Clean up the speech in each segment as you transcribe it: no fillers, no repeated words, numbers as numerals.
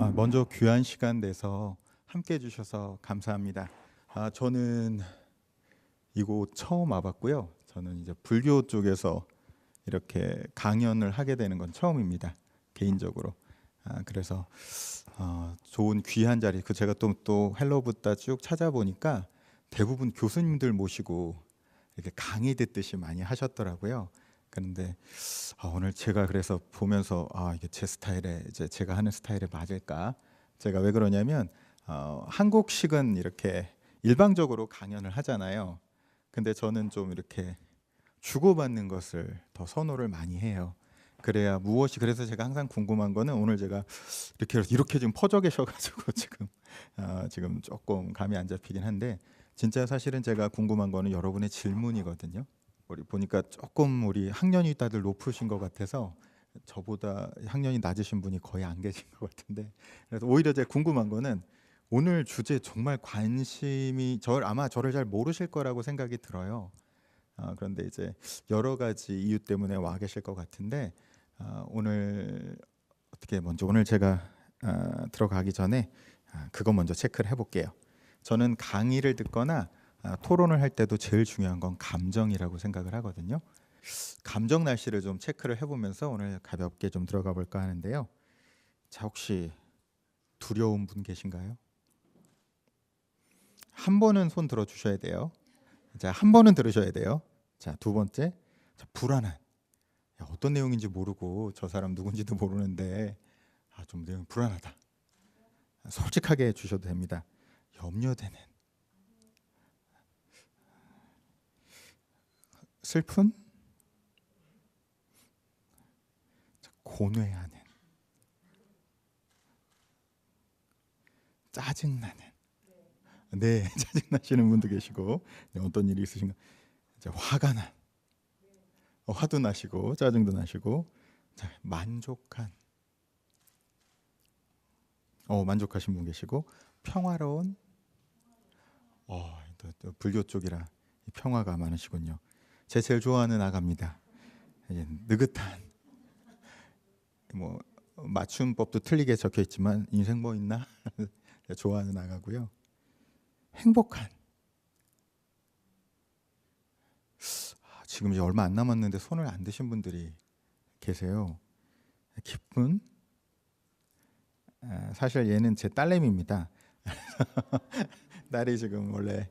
먼저 귀한 시간 내서 함께 해주셔서 감사합니다. 저는 이곳 처음 와봤고요. 저는 이제 불교 쪽에서 이렇게 강연을 하게 되는 건 처음입니다. 개인적으로. 그래서 좋은 귀한 자리. 제가 또 헬로부다 쭉 찾아보니까 대부분 교수님들 모시고 이렇게 강의 듣듯이 많이 하셨더라고요. 그런데 오늘 제가 그래서 보면서 이게 제 스타일에 이제 제가 하는 스타일에 맞을까? 제가 왜 그러냐면 한국식은 이렇게 일방적으로 강연을 하잖아요. 근데 저는 좀 이렇게 주고받는 것을 더 선호를 많이 해요. 그래야 무엇이 그래서 제가 항상 궁금한 거는 오늘 제가 이렇게 지금 퍼져 계셔가지고 지금 조금 감이 안 잡히긴 한데 진짜 사실은 제가 궁금한 거는 여러분의 질문이거든요. 우리 보니까 조금 우리 학년이 다들 높으신 것 같아서 저보다 학년이 낮으신 분이 거의 안 계신 것 같은데 그래서 오히려 제가 궁금한 거는 오늘 주제 정말 관심이 아마 저를 잘 모르실 거라고 생각이 들어요. 그런데 이제 여러 가지 이유 때문에 와 계실 것 같은데 오늘 어떻게 먼저 오늘 제가 들어가기 전에 그거 먼저 체크를 해볼게요. 저는 강의를 듣거나 토론을 할 때도 제일 중요한 건 감정이라고 생각을 하거든요. 감정 날씨를 좀 체크를 해보면서 오늘 가볍게 좀 들어가 볼까 하는데요. 자, 혹시 두려운 분 계신가요? 한 번은 손 들어 주셔야 돼요. 자, 한 번은 들으셔야 돼요. 자, 두 번째, 자, 불안한. 어떤 내용인지 모르고 저 사람 누군지도 모르는데 좀 내용 불안하다. 솔직하게 해주셔도 됩니다. 염려되는, 슬픈, 고뇌하는, 짜증나는. 네, 짜증나시는 분도 계시고 네, 어떤 일이 있으신가? 이제 화가 난, 화도 나시고 짜증도 나시고 자, 만족한, 만족하신 분 계시고 평화로운, 또 불교 쪽이라 평화가 많으시군요. 제 제일 좋아하는 아가입니다. 이제 느긋한, 뭐 맞춤법도 틀리게 적혀 있지만 인생 뭐 있나? 좋아하는 아가고요. 행복한. 지금 이제 얼마 안 남았는데 손을 안 드신 분들이 계세요. 기쁜. 사실 얘는 제 딸내미입니다. 딸이 지금 원래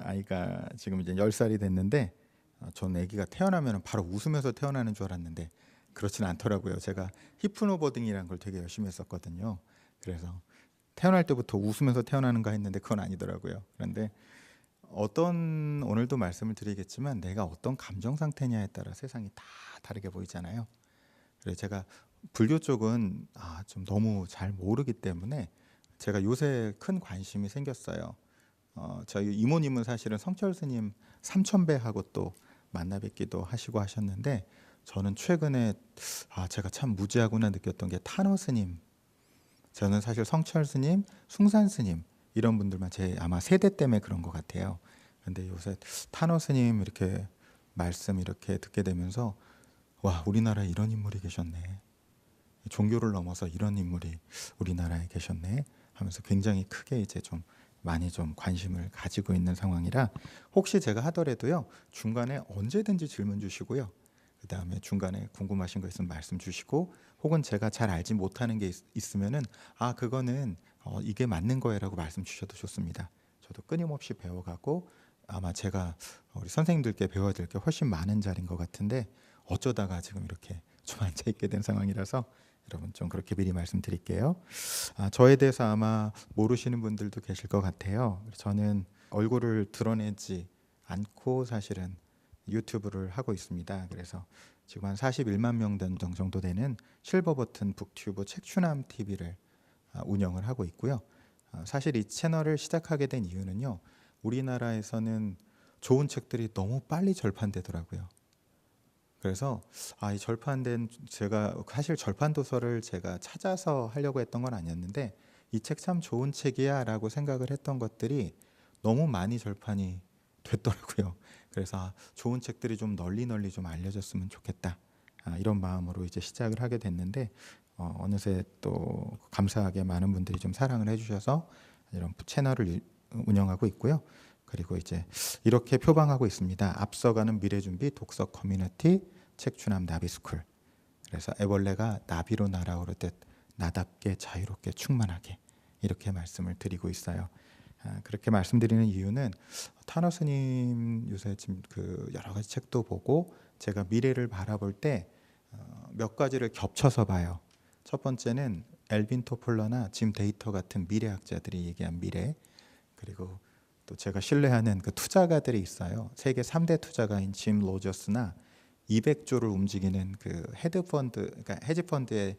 아이가 지금 이제 10살이 됐는데 전 아기가 태어나면 바로 웃으면서 태어나는 줄 알았는데 그렇진 않더라고요. 제가 히프노버딩이라는 걸 되게 열심히 했었거든요. 그래서 태어날 때부터 웃으면서 태어나는가 했는데 그건 아니더라고요. 그런데 오늘도 말씀을 드리겠지만 내가 어떤 감정 상태냐에 따라 세상이 다 다르게 보이잖아요. 그래서 제가 불교 쪽은 좀 너무 잘 모르기 때문에 제가 요새 큰 관심이 생겼어요. 저희 이모님은 사실은 성철 스님 삼천배하고 또 만나 뵙기도 하시고 하셨는데 저는 최근에 제가 참 무지하구나 느꼈던 게 탄어 스님. 저는 사실 성철 스님, 숭산 스님 이런 분들만 제 아마 세대 때문에 그런 것 같아요. 근데 요새 탄어 스님 이렇게 말씀 이렇게 듣게 되면서 와, 우리나라에 이런 인물이 계셨네. 종교를 넘어서 이런 인물이 우리나라에 계셨네 하면서 굉장히 크게 이제 좀 많이 좀 관심을 가지고 있는 상황이라 혹시 제가 하더라도요 중간에 언제든지 질문 주시고요. 그 다음에 중간에 궁금하신 거 있으면 말씀 주시고 혹은 제가 잘 알지 못하는 게 있으면은 그거는 이게 맞는 거예요라고 말씀 주셔도 좋습니다. 저도 끊임없이 배워가고 아마 제가 우리 선생님들께 배워야 될 게 훨씬 많은 자리인 것 같은데 어쩌다가 지금 이렇게 좀 앉아 있게 된 상황이라서 여러분 좀 그렇게 미리 말씀드릴게요. 저에 대해서 아마 모르시는 분들도 계실 것 같아요. 저는 얼굴을 드러내지 않고 사실은 유튜브를 하고 있습니다. 그래서 지금 한 41만 명 정도 되는 실버버튼 북튜브 책추남 TV를 운영을 하고 있고요. 사실 이 채널을 시작하게 된 이유는요. 우리나라에서는 좋은 책들이 너무 빨리 절판되더라고요. 그래서 이 절판된 제가 사실 절판 도서를 제가 찾아서 하려고 했던 건 아니었는데 이 책 참 좋은 책이야라고 생각을 했던 것들이 너무 많이 절판이 됐더라고요. 그래서 좋은 책들이 좀 널리 좀 알려졌으면 좋겠다. 이런 마음으로 이제 시작을 하게 됐는데 어느새 또 감사하게 많은 분들이 좀 사랑을 해주셔서 이런 채널을 운영하고 있고요. 그리고 이제 이렇게 표방하고 있습니다. 앞서가는 미래준비 독서 커뮤니티 책추남 나비스쿨. 그래서 애벌레가 나비로 날아오르듯 나답게 자유롭게 충만하게 이렇게 말씀을 드리고 있어요. 그렇게 말씀드리는 이유는 타너 스님 요새 지금 그 여러 가지 책도 보고 제가 미래를 바라볼 때 몇 가지를 겹쳐서 봐요. 첫 번째는 엘빈 토플러나 짐 데이터 같은 미래학자들이 얘기한 미래, 그리고 또 제가 신뢰하는 그 투자가들이 있어요. 세계 3대 투자가인 짐 로저스나 200조를 움직이는 그 헤드펀드, 그러니까 헤지펀드의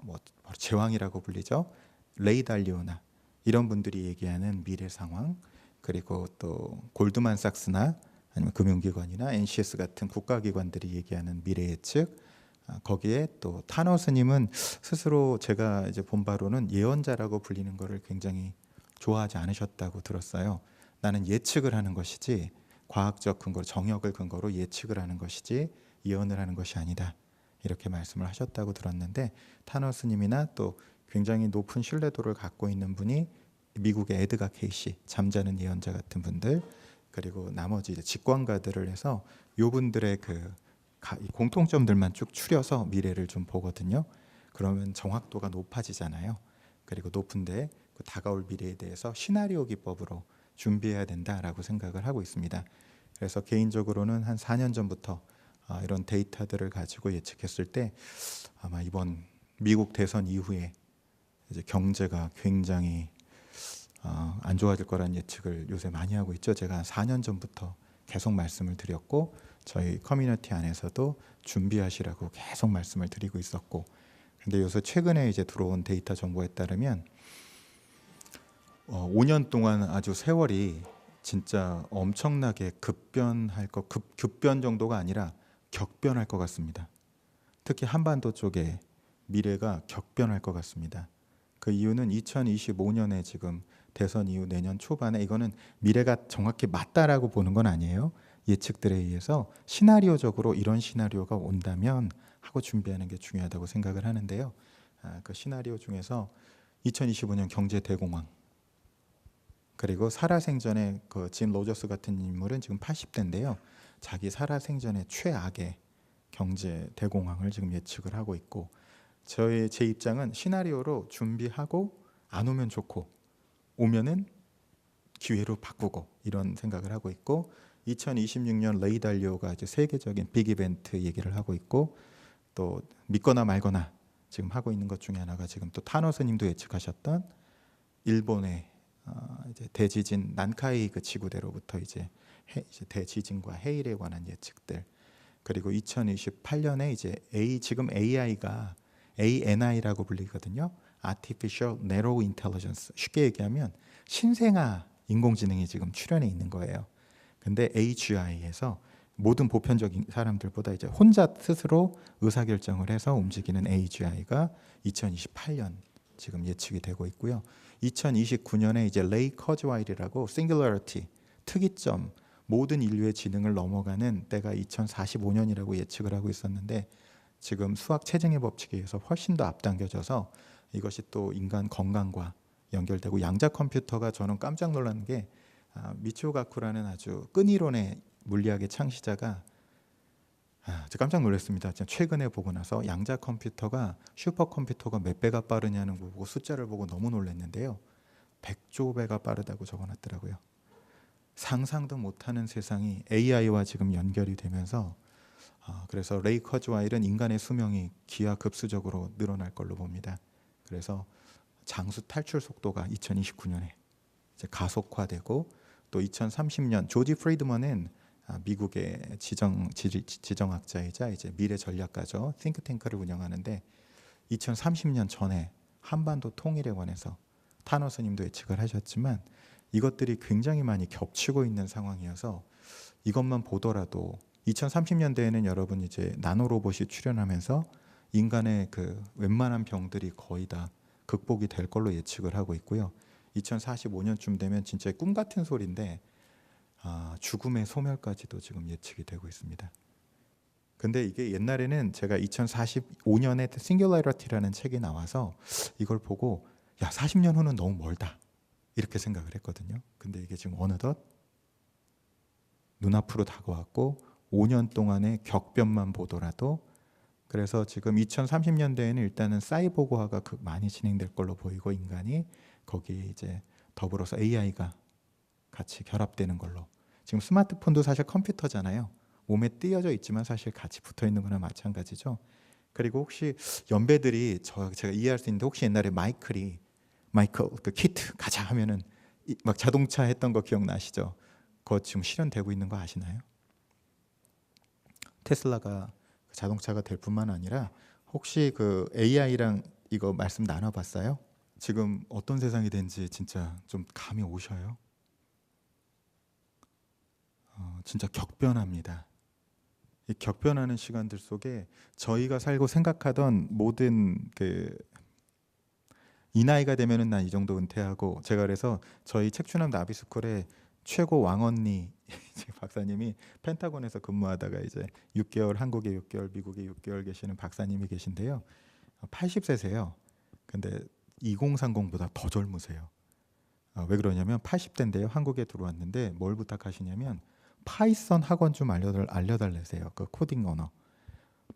뭐 바로 제왕이라고 불리죠. 레이 달리오나 이런 분들이 얘기하는 미래 상황, 그리고 또 골드만삭스나 아니면 금융기관이나 NCS 같은 국가기관들이 얘기하는 미래 예측, 거기에 또 타너 스님은 스스로 제가 이제 본 바로는 예언자라고 불리는 것을 굉장히 좋아하지 않으셨다고 들었어요. 나는 예측을 하는 것이지 과학적 근거, 정역을 근거로 예측을 하는 것이지 예언을 하는 것이 아니다. 이렇게 말씀을 하셨다고 들었는데 타너 스님이나 또 굉장히 높은 신뢰도를 갖고 있는 분이 미국의 에드가 케이시, 잠자는 예언자 같은 분들, 그리고 나머지 이제 직관가들을 해서 요분들의 그 공통점들만 쭉 추려서 미래를 좀 보거든요. 그러면 정확도가 높아지잖아요. 그리고 높은데 그 다가올 미래에 대해서 시나리오 기법으로 준비해야 된다라고 생각을 하고 있습니다. 그래서 개인적으로는 한 4년 전부터 이런 데이터들을 가지고 예측했을 때 아마 이번 미국 대선 이후에 이제 경제가 굉장히 안 좋아질 거란 예측을 요새 많이 하고 있죠. 제가 한 4년 전부터 계속 말씀을 드렸고 저희 커뮤니티 안에서도 준비하시라고 계속 말씀을 드리고 있었고, 근데 요새 최근에 이제 들어온 데이터 정보에 따르면 5년 동안 아주 세월이 진짜 엄청나게 급변할 것, 급변 정도가 아니라 격변할 것 같습니다. 특히 한반도 쪽에 미래가 격변할 것 같습니다. 그 이유는 2025년에 지금 대선 이후 내년 초반에, 이거는 미래가 정확히 맞다라고 보는 건 아니에요. 예측들에 의해서 시나리오적으로 이런 시나리오가 온다면 하고 준비하는 게 중요하다고 생각을 하는데요. 그 시나리오 중에서 2025년 경제 대공황, 그리고 살아생전에 그 짐 로저스 같은 인물은 지금 80대인데요. 자기 살아생전의 최악의 경제 대공황을 지금 예측을 하고 있고, 제 입장은 시나리오로 준비하고 안 오면 좋고 오면은 기회로 바꾸고 이런 생각을 하고 있고, 2026년 레이 달리오가 이제 세계적인 빅 이벤트 얘기를 하고 있고, 또 믿거나 말거나 지금 하고 있는 것 중에 하나가 지금 또 타노 스님도 예측하셨던 일본의 이제 대지진 난카이 그 지구대로부터 이제 대지진과 해일에 관한 예측들, 그리고 2028년에 이제 지금 AI가 ANI라고 불리거든요. Artificial Narrow Intelligence. 쉽게 얘기하면 신생아 인공지능이 지금 출현해 있는 거예요. 근데 AGI에서 모든 보편적인 사람들보다 이제 혼자 스스로 의사결정을 해서 움직이는 AGI가 2028년 지금 예측이 되고 있고요. 2029년에 이제 레이 커즈와일이라고 싱귤러리티, 특이점, 모든 인류의 지능을 넘어가는 때가 2045년이라고 예측을 하고 있었는데 지금 수학 체증의 법칙에 의해서 훨씬 더 앞당겨져서 이것이 또 인간 건강과 연결되고, 양자 컴퓨터가 저는 깜짝 놀란 게 미치오 가쿠라는 아주 끈이론의 물리학의 창시자가 제가 깜짝 놀랐습니다. 최근에 보고 나서 양자 컴퓨터가 슈퍼컴퓨터가 몇 배가 빠르냐는 거 보고 숫자를 보고 너무 놀랐는데요. 100조 배가 빠르다고 적어놨더라고요. 상상도 못하는 세상이 AI와 지금 연결이 되면서 그래서 레이 커즈와일은 인간의 수명이 기하급수적으로 늘어날 걸로 봅니다. 그래서 장수 탈출 속도가 2029년에 이제 가속화되고, 또 2030년 조지 프리드먼은 미국의 지정학자이자 이제 미래 전략가죠. 싱크탱크를 운영하는데 2030년 전에 한반도 통일에 관해서 타노 스님도 예측을 하셨지만 이것들이 굉장히 많이 겹치고 있는 상황이어서 이것만 보더라도 2030년대에는 여러분 이제 나노 로봇이 출현하면서 인간의 그 웬만한 병들이 거의 다 극복이 될 걸로 예측을 하고 있고요. 2045년쯤 되면 진짜 꿈 같은 소리인데 죽음의 소멸까지도 지금 예측이 되고 있습니다. 근데 이게 옛날에는 제가 2045년에 싱귤러리티라는 책이 나와서 이걸 보고 야 40년 후는 너무 멀다 이렇게 생각을 했거든요. 근데 이게 지금 어느덧 눈앞으로 다가왔고 5년 동안의 격변만 보더라도 그래서 지금 2030년대에는 일단은 사이보그화가 많이 진행될 걸로 보이고 인간이 거기에 이제 더불어서 AI가 같이 결합되는 걸로 지금 스마트폰도 사실 컴퓨터잖아요. 몸에 띄어져 있지만 사실 같이 붙어 있는 거나 마찬가지죠. 그리고 혹시 연배들이 제가 이해할 수 있는데 혹시 옛날에 마이클 그 키트 가자 하면은 막 자동차 했던 거 기억나시죠? 그거 지금 실현되고 있는 거 아시나요? 테슬라가 자동차가 될 뿐만 아니라 혹시 그 AI랑 이거 말씀 나눠봤어요? 지금 어떤 세상이 된지 진짜 좀 감이 오셔요? 진짜 격변합니다. 이 격변하는 시간들 속에 저희가 살고 생각하던 모든 이 나이가 되면은 난 이 정도 은퇴하고 제가 그래서 저희 책추남 나비스쿨의 최고 왕언니 박사님이 펜타곤에서 근무하다가 이제 6개월 한국에 6개월 미국에 6개월 계시는 박사님이 계신데요. 80세세요. 근데 2030보다 더 젊으세요. 왜 그러냐면 80대인데요. 한국에 들어왔는데 뭘 부탁하시냐면 파이썬 학원 좀 알려달래세요. 그 코딩 언어.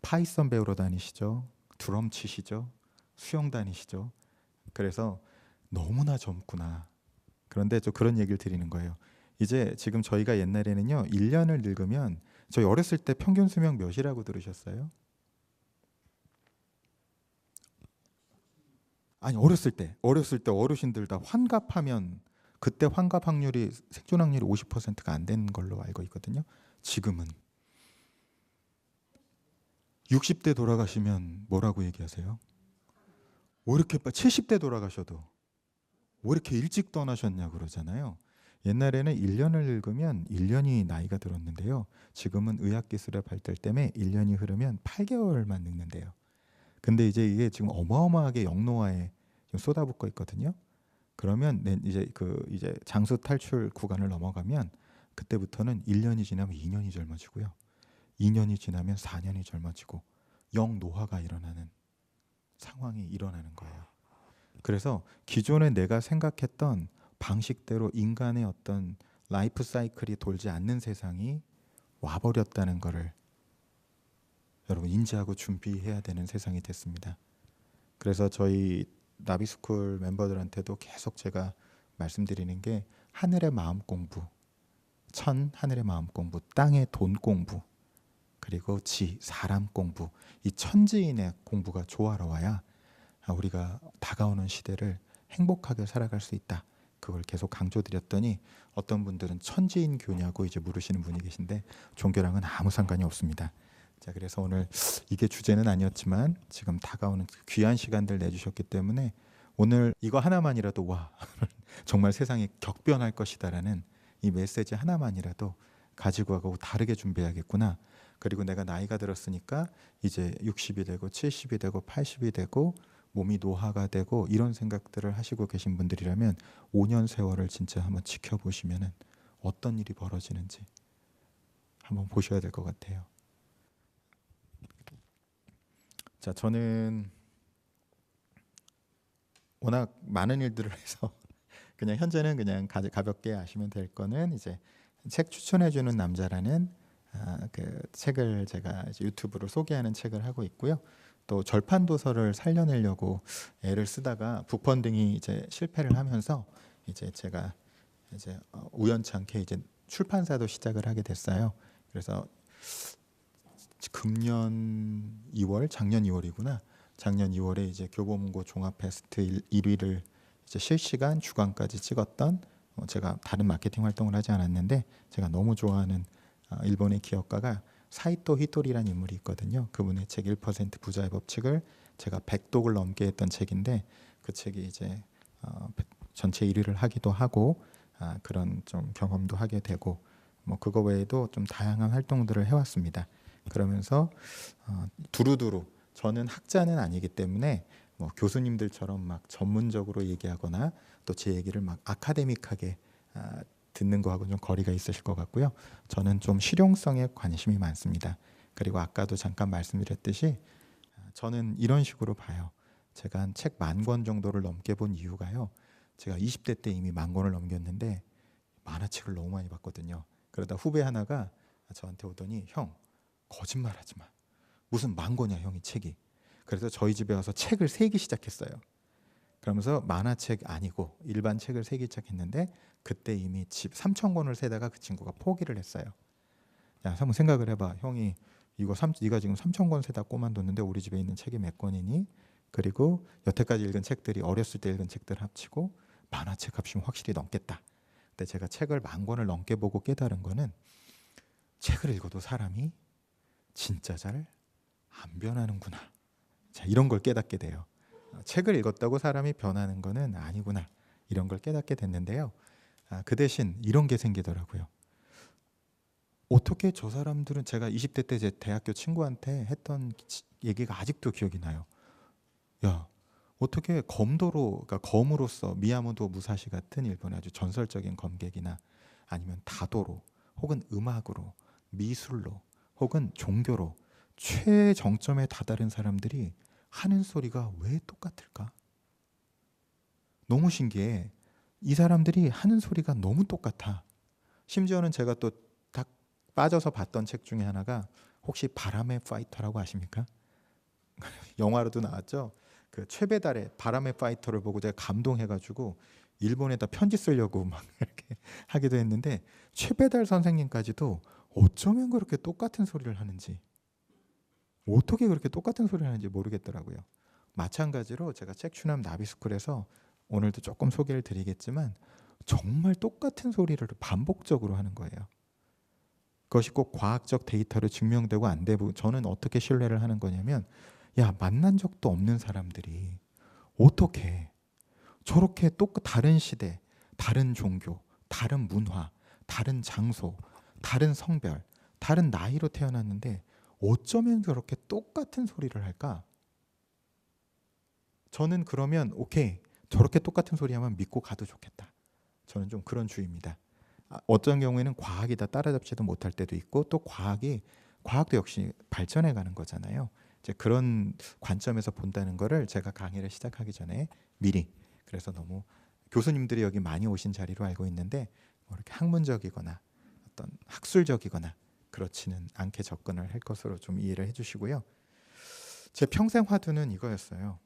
파이썬 배우러 다니시죠. 드럼 치시죠. 수영 다니시죠. 그래서 너무나 젊구나. 그런데 저 그런 얘기를 드리는 거예요. 이제 지금 저희가 옛날에는요. 1년을 늙으면 저희 어렸을 때 평균 수명 몇이라고 들으셨어요? 아니 어렸을 때 어르신들 다 환갑하면 그때 환갑 확률이 생존 확률이 50%가 안 되는 걸로 알고 있거든요. 지금은 60대 돌아가시면 뭐라고 얘기하세요? 왜 이렇게 70대 돌아가셔도 왜 이렇게 일찍 떠나셨냐 그러잖아요. 옛날에는 1년을 늙으면 1년이 나이가 들었는데요. 지금은 의학기술의 발달 때문에 1년이 흐르면 8개월만 늙는데요. 근데 이제 이게 지금 어마어마하게 영노화에 지금 쏟아붓고 있거든요. 그러면 이제 장수 탈출 구간을 넘어가면 그때부터는 1년이 지나면 2년이 젊어지고요. 2년이 지나면 4년이 젊어지고 영노화가 일어나는 상황이 일어나는 거예요. 그래서 기존에 내가 생각했던 방식대로 인간의 어떤 라이프 사이클이 돌지 않는 세상이 와버렸다는 것을 여러분 인지하고 준비해야 되는 세상이 됐습니다. 그래서 저희 나비스쿨 멤버들한테도 계속 제가 말씀드리는 게 하늘의 마음 공부, 하늘의 마음 공부, 땅의 돈 공부, 그리고 사람 공부, 이 천지인의 공부가 조화로워야 우리가 다가오는 시대를 행복하게 살아갈 수 있다. 그걸 계속 강조드렸더니 어떤 분들은 천지인 교냐고 이제 물으시는 분이 계신데 종교랑은 아무 상관이 없습니다. 자, 그래서 오늘 이게 주제는 아니었지만 지금 다가오는 귀한 시간들 내주셨기 때문에 오늘 이거 하나만이라도 와 정말 세상이 격변할 것이다라는 이 메시지 하나만이라도 가지고 가고 다르게 준비해야겠구나. 그리고 내가 나이가 들었으니까 이제 60이 되고 70이 되고 80이 되고 몸이 노화가 되고 이런 생각들을 하시고 계신 분들이라면 5년 세월을 진짜 한번 지켜보시면은 어떤 일이 벌어지는지 한번 보셔야 될 것 같아요. 자, 저는 워낙 많은 일들을 해서 그냥 현재는 그냥 가볍게 아시면 될 거는 이제 책 추천해주는 남자라는 그 책을 제가 이제 유튜브로 소개하는 책을 하고 있고요. 또 절판 도서를 살려내려고 애를 쓰다가 북펀딩이 이제 실패를 하면서 이제 제가 이제 우연찮게 이제 출판사도 시작을 하게 됐어요. 그래서 작년 2월이구나. 작년 2월에 이제 교보문고 종합 베스트 1위를 이제 실시간 주간까지 찍었던 제가 다른 마케팅 활동을 하지 않았는데 제가 너무 좋아하는 일본의 기업가가 사이토 히토리라는 인물이 있거든요. 그분의 책 1% 부자의 법칙을 제가 100독을 넘게 했던 책인데 그 책이 이제 전체 1위를 하기도 하고 그런 좀 경험도 하게 되고 뭐 그거 외에도 좀 다양한 활동들을 해왔습니다. 그러면서 두루두루 저는 학자는 아니기 때문에 뭐 교수님들처럼 막 전문적으로 얘기하거나 또 제 얘기를 막 아카데믹하게 듣는 거하고 좀 거리가 있으실 것 같고요. 저는 좀 실용성에 관심이 많습니다. 그리고 아까도 잠깐 말씀드렸듯이 저는 이런 식으로 봐요. 제가 한 책 10,000권 정도를 넘게 본 이유가요. 제가 20대 때 이미 10,000권을 넘겼는데 만화책을 너무 많이 봤거든요. 그러다 후배 하나가 저한테 오더니 형 거짓말하지 마. 무슨 10,000권이야 형이 책이. 그래서 저희 집에 와서 책을 세기 시작했어요. 그러면서 만화책 아니고 일반 책을 세기 시작했는데 그때 이미 집 3,000권을 세다가 그 친구가 포기를 했어요. 야, 한번 생각을 해봐. 형이 네가 지금 3,000권 세다 꼬만뒀는데 우리 집에 있는 책이 몇 권이니? 그리고 여태까지 읽은 책들이 어렸을 때 읽은 책들 합치고 만화책 합치면 확실히 넘겠다. 근데 제가 책을 10,000권을 넘게 보고 깨달은 거는 책을 읽어도 사람이 진짜 잘 안 변하는구나. 자, 이런 걸 깨닫게 돼요. 책을 읽었다고 사람이 변하는 거는 아니구나. 이런 걸 깨닫게 됐는데요. 그 대신 이런 게 생기더라고요. 어떻게 저 사람들은, 제가 20대 때 제 대학교 친구한테 했던 얘기가 아직도 기억이 나요. 야, 어떻게 검도로, 그러니까 검으로서 미야모토 무사시 같은 일본의 아주 전설적인 검객이나 아니면 다도로 혹은 음악으로 미술로 혹은 종교로 최정점에 다다른 사람들이 하는 소리가 왜 똑같을까? 너무 신기해. 이 사람들이 하는 소리가 너무 똑같아. 심지어는 제가 또 딱 빠져서 봤던 책 중에 하나가 혹시 바람의 파이터라고 아십니까? 영화로도 나왔죠. 그 최배달의 바람의 파이터를 보고 제가 감동해가지고 일본에다 편지 쓰려고 막 이렇게 하기도 했는데 최배달 선생님까지도 어쩌면 그렇게 똑같은 소리를 하는지, 어떻게 그렇게 똑같은 소리를 하는지 모르겠더라고요. 마찬가지로 제가 책추남 나비스쿨에서 오늘도 조금 소개를 드리겠지만 정말 똑같은 소리를 반복적으로 하는 거예요. 그것이 꼭 과학적 데이터로 증명되고 안 되고, 저는 어떻게 신뢰를 하는 거냐면, 야, 만난 적도 없는 사람들이 어떻게 저렇게 다른 시대, 다른 종교, 다른 문화, 다른 장소, 다른 성별, 다른 나이로 태어났는데 어쩌면 저렇게 똑같은 소리를 할까? 저는 그러면 오케이, 저렇게 똑같은 소리 하면 믿고 가도 좋겠다. 저는 좀 그런 주의입니다. 어떤 경우에는 과학이 다 따라잡지도 못할 때도 있고, 또 과학도 역시 발전해 가는 거잖아요. 이제 그런 관점에서 본다는 거를 제가 강의를 시작하기 전에 미리, 그래서 너무 교수님들이 여기 많이 오신 자리로 알고 있는데 뭐 이렇게 학문적이거나 어떤 학술적이거나 그렇지는 않게 접근을 할 것으로 좀 이해를 해주시고요. 제 평생 화두는 이거였어요.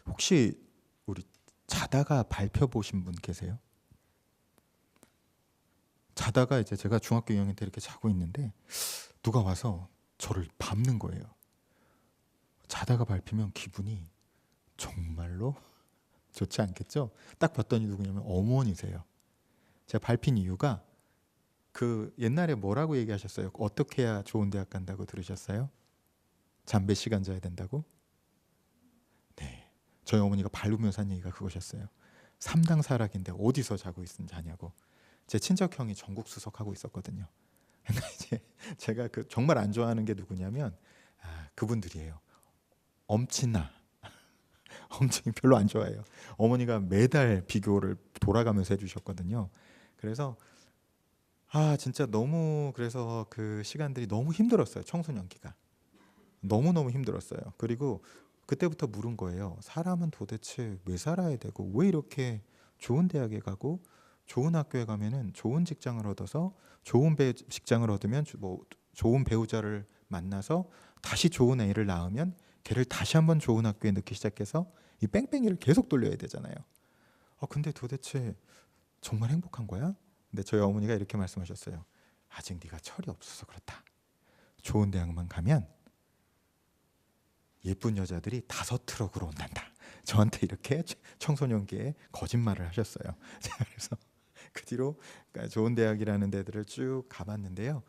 혹시 우리 자다가 발표 보신 분 계세요? 자다가 이제 제가 중학교 2학년 때 이렇게 자고 있는데 누가 와서 저를 밟는 거예요. 자다가 밟히면 기분이 정말로 좋지 않겠죠? 딱 봤더니 누구냐면 어머니세요. 제가 밟힌 이유가 그 옛날에 뭐라고 얘기하셨어요? 어떻게 해야 좋은 대학 간다고 들으셨어요? 잠 몇 시간 자야 된다고? 네, 저희 어머니가 밟으면서 한 얘기가 그거셨어요. 3당 사락인데 어디서 자고 있으면 자냐고. 제 친척 형이 전국 수석하고 있었거든요. 그러니까 이제 제가 그 정말 안 좋아하는 게 누구냐면 그분들이에요. 엄친아, 엄친이 별로 안 좋아해요. 어머니가 매달 비교를 돌아가면서 해주셨거든요. 그래서 진짜 너무, 그래서 그 시간들이 너무 힘들었어요. 청소년기가 너무너무 힘들었어요. 그리고 그때부터 물은 거예요. 사람은 도대체 왜 살아야 되고 왜 이렇게 좋은 대학에 가고 좋은 학교에 가면은 좋은 직장을 얻어서 좋은 직장을 얻으면 뭐 좋은 배우자를 만나서 다시 좋은 애를 낳으면 걔를 다시 한번 좋은 학교에 넣기 시작해서 이 뺑뺑이를 계속 돌려야 되잖아요. 근데 도대체 정말 행복한 거야? 근데 저희 어머니가 이렇게 말씀하셨어요. 아직 네가 철이 없어서 그렇다. 좋은 대학만 가면 예쁜 여자들이 5트럭으로 온단다. 저한테 이렇게 청소년기에 거짓말을 하셨어요. 그래서 그 뒤로 좋은 대학이라는 데들을 쭉 가봤는데요.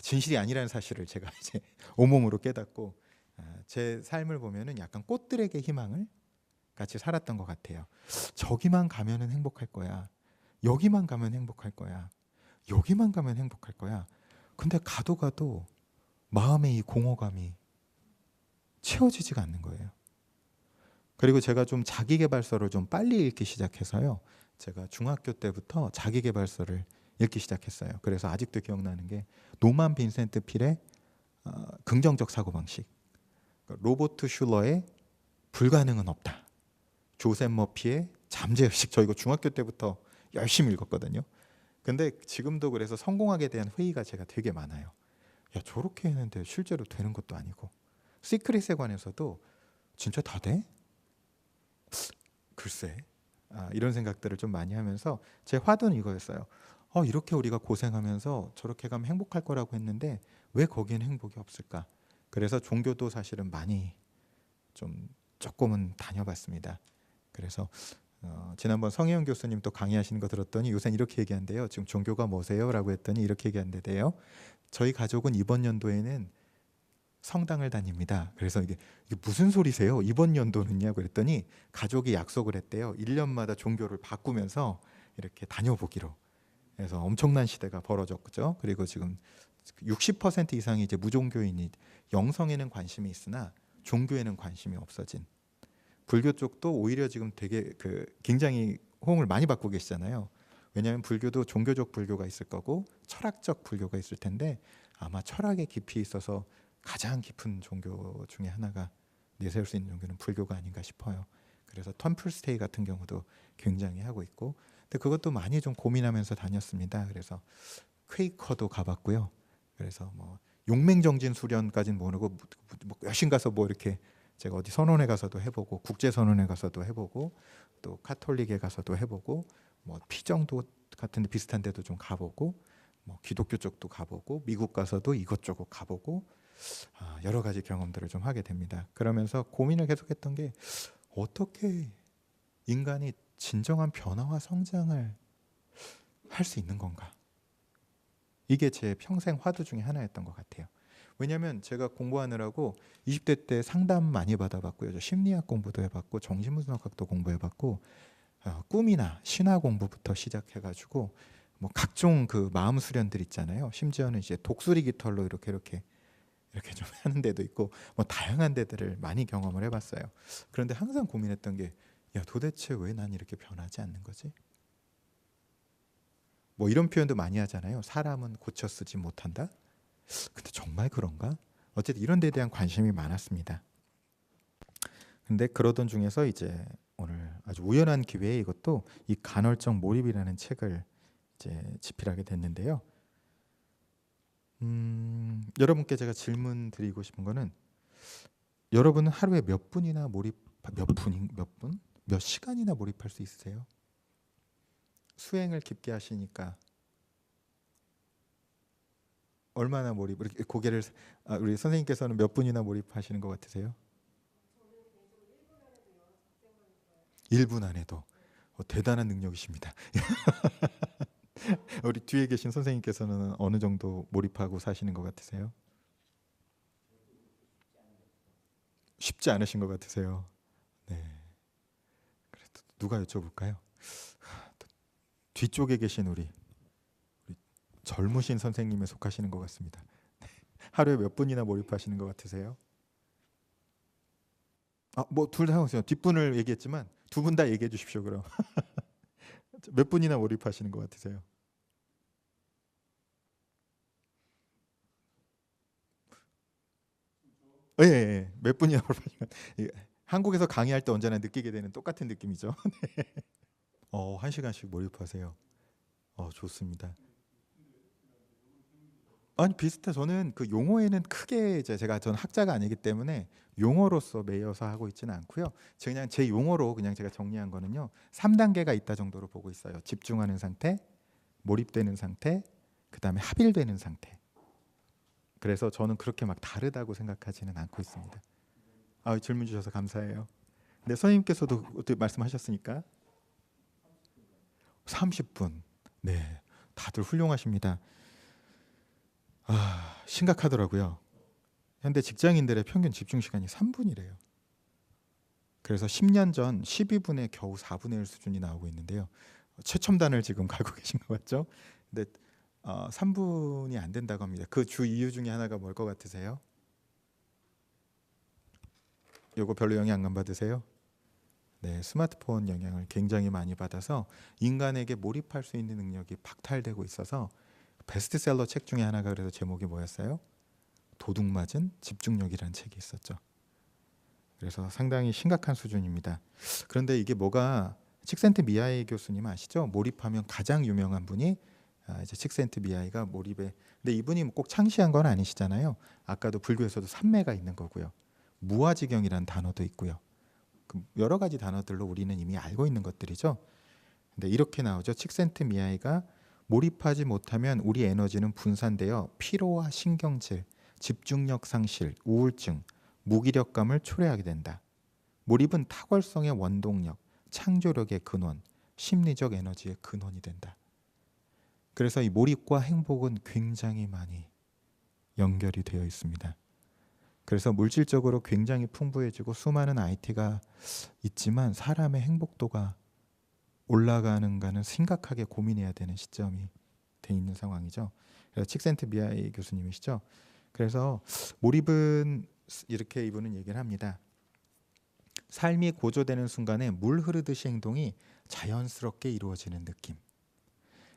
진실이 아니라는 사실을 제가 이제 온몸으로 깨닫고, 제 삶을 보면은 약간 꽃들에게 희망을 같이 살았던 것 같아요. 저기만 가면은 행복할 거야. 여기만 가면 행복할 거야. 여기만 가면 행복할 거야. 근데 가도 마음의 이 공허감이 채워지지가 않는 거예요. 그리고 제가 좀 자기계발서를 좀 빨리 읽기 시작해서요. 제가 중학교 때부터 자기계발서를 읽기 시작했어요. 그래서 아직도 기억나는 게 노만 빈센트 필의 긍정적 사고방식, 로버트 슐러의 불가능은 없다, 조셉 머피의 잠재의식. 저 이거 중학교 때부터 열심히 읽었거든요. 근데 지금도 그래서 성공학에 대한 회의가 제가 되게 많아요. 야, 저렇게 했는데 실제로 되는 것도 아니고, 시크릿에 관해서도 진짜 다 돼? 글쎄, 이런 생각들을 좀 많이 하면서 제 화두는 이거였어요. 이렇게 우리가 고생하면서 저렇게 가면 행복할 거라고 했는데 왜 거기엔 행복이 없을까? 그래서 종교도 사실은 많이 좀 조금은 다녀봤습니다. 그래서 지난번 성혜영 교수님 또 강의하시는 거 들었더니 요새 이렇게 얘기한대요. 지금 종교가 뭐세요? 라고 했더니 이렇게 얘기한대요. 저희 가족은 이번 연도에는 성당을 다닙니다. 그래서 이게 무슨 소리세요? 이번 연도는요? 그랬더니 가족이 약속을 했대요. 1년마다 종교를 바꾸면서 이렇게 다녀보기로. 그래서 엄청난 시대가 벌어졌죠. 그리고 지금 60% 이상이 이제 무종교인이, 영성에는 관심이 있으나 종교에는 관심이 없어진. 불교 쪽도 오히려 지금 되게 굉장히 호응을 많이 받고 계시잖아요. 왜냐하면 불교도 종교적 불교가 있을 거고 철학적 불교가 있을 텐데, 아마 철학의 깊이 있어서 가장 깊은 종교 중에 하나가 내세울 수 있는 종교는 불교가 아닌가 싶어요. 그래서 템플스테이 같은 경우도 굉장히 하고 있고, 근데 그것도 많이 좀 고민하면서 다녔습니다. 그래서 퀘이커도 가봤고요. 그래서 뭐 용맹정진 수련까지는 모르고 뭐 여신 가서 뭐 이렇게 제가 어디 선원회 가서도 해보고, 국제 선원회 가서도 해보고, 또 카톨릭에 가서도 해보고, 뭐 피정도 같은 데 비슷한 데도 좀 가보고, 뭐 기독교 쪽도 가보고, 미국 가서도 이것저것 가보고, 여러 가지 경험들을 좀 하게 됩니다. 그러면서 고민을 계속했던 게, 어떻게 인간이 진정한 변화와 성장을 할 수 있는 건가? 이게 제 평생 화두 중에 하나였던 것 같아요. 왜냐하면 제가 공부하느라고 20대 때 상담 많이 받아봤고요. 저 심리학 공부도 해봤고 정신분석학도 공부해봤고, 꿈이나 신화 공부부터 시작해가지고 뭐 각종 그 마음 수련들 있잖아요. 심지어는 이제 독수리 깃털로 이렇게 좀 하는 데도 있고, 뭐 다양한 데들을 많이 경험을 해봤어요. 그런데 항상 고민했던 게, 야, 도대체 왜 난 이렇게 변하지 않는 거지? 뭐 이런 표현도 많이 하잖아요. 사람은 고쳐 쓰지 못한다. 근데 정말 그런가? 어쨌든 이런 데에 대한 관심이 많았습니다. 근데 그러던 중에서 이제 오늘 아주 우연한 기회에 이것도 이 간헐적 몰입이라는 책을 이제 집필하게 됐는데요. 여러분께 제가 질문 드리고 싶은 거는, 여러분은 하루에 몇 분이나 몇 시간이나 몰입할 수 있으세요? 수행을 깊게 하시니까 얼마나 이렇게 고개를, 우리 선생님께서는 몇 분이나 몰입하시는 것 같으세요? 1분 안에도. 대단한 능력이십니다. 우리 뒤에 계신 선생님께서는 어느 정도 몰입하고 사시는 것 같으세요? 쉽지 않으신 것 같으세요. 네. 그래도 누가 여쭤볼까요? 뒤쪽에 계신 우리 젊으신 선생님에 속하시는 것 같습니다. 하루에 몇 분이나 몰입하시는 것 같으세요? 뭐 둘 다 하세요. 뒷분을 얘기했지만 두 분 다 얘기해 주십시오. 그럼 몇 분이나 몰입하시는 것 같으세요? 예, 예, 예. 몇 분이나 몰입하시면, 한국에서 강의할 때 언제나 느끼게 되는 똑같은 느낌이죠. 1시간씩 몰입하세요. 좋습니다. 아니, 비슷해. 저는 그 용어에는 크게 이제 저는 학자가 아니기 때문에 용어로서 매여서 하고 있지는 않고요. 그냥 제 용어로 그냥 제가 정리한 거는요, 3단계가 있다 정도로 보고 있어요. 집중하는 상태, 몰입되는 상태, 그 다음에 합일되는 상태. 그래서 저는 그렇게 막 다르다고 생각하지는 않고 있습니다. 질문 주셔서 감사해요. 네, 선생님께서도 어떻게 말씀하셨으니까 30분. 네, 다들 훌륭하십니다. 심각하더라고요. 현대 직장인들의 평균 집중 시간이 3분이래요. 그래서 10년 전 12분에 겨우 4분의 1 수준이 나오고 있는데요. 최첨단을 지금 가고 계신 것 같죠? 근데 3분이 안 된다고 합니다. 그 주 이유 중에 하나가 뭘 것 같으세요? 요거 별로 영향 안 받으세요? 네, 스마트폰 영향을 굉장히 많이 받아서 인간에게 몰입할 수 있는 능력이 박탈되고 있어서 베스트셀러 책 중에 하나가 그래서 제목이 뭐였어요? 도둑맞은 집중력이라는 책이 있었죠. 그래서 상당히 심각한 수준입니다. 그런데 이게 뭐가 칙센트미하이 교수님 아시죠? 몰입하면 가장 유명한 분이 이제 칙센트미하이가 몰입에 근데 이분이 꼭 창시한 건 아니시잖아요. 아까도 불교에서도 삼매가 있는 거고요. 무아지경이라는 단어도 있고요. 여러 가지 단어들로 우리는 이미 알고 있는 것들이죠. 근데 이렇게 나오죠. 칙센트미하이가 몰입하지 못하면 우리 에너지는 분산되어 피로와 신경질, 집중력 상실, 우울증, 무기력감을 초래하게 된다. 몰입은 탁월성의 원동력, 창조력의 근원, 심리적 에너지의 근원이 된다. 그래서 이 몰입과 행복은 굉장히 많이 연결이 되어 있습니다. 그래서 물질적으로 굉장히 풍부해지고 수많은 IT가 있지만 사람의 행복도가 올라가는가는 심각하게 고민해야 되는 시점이 돼 있는 상황이죠. 그래서 칙센트미하이 교수님이시죠. 그래서 몰입은 이렇게 이분은 얘기를 합니다. 삶이 고조되는 순간에 물 흐르듯이 행동이 자연스럽게 이루어지는 느낌.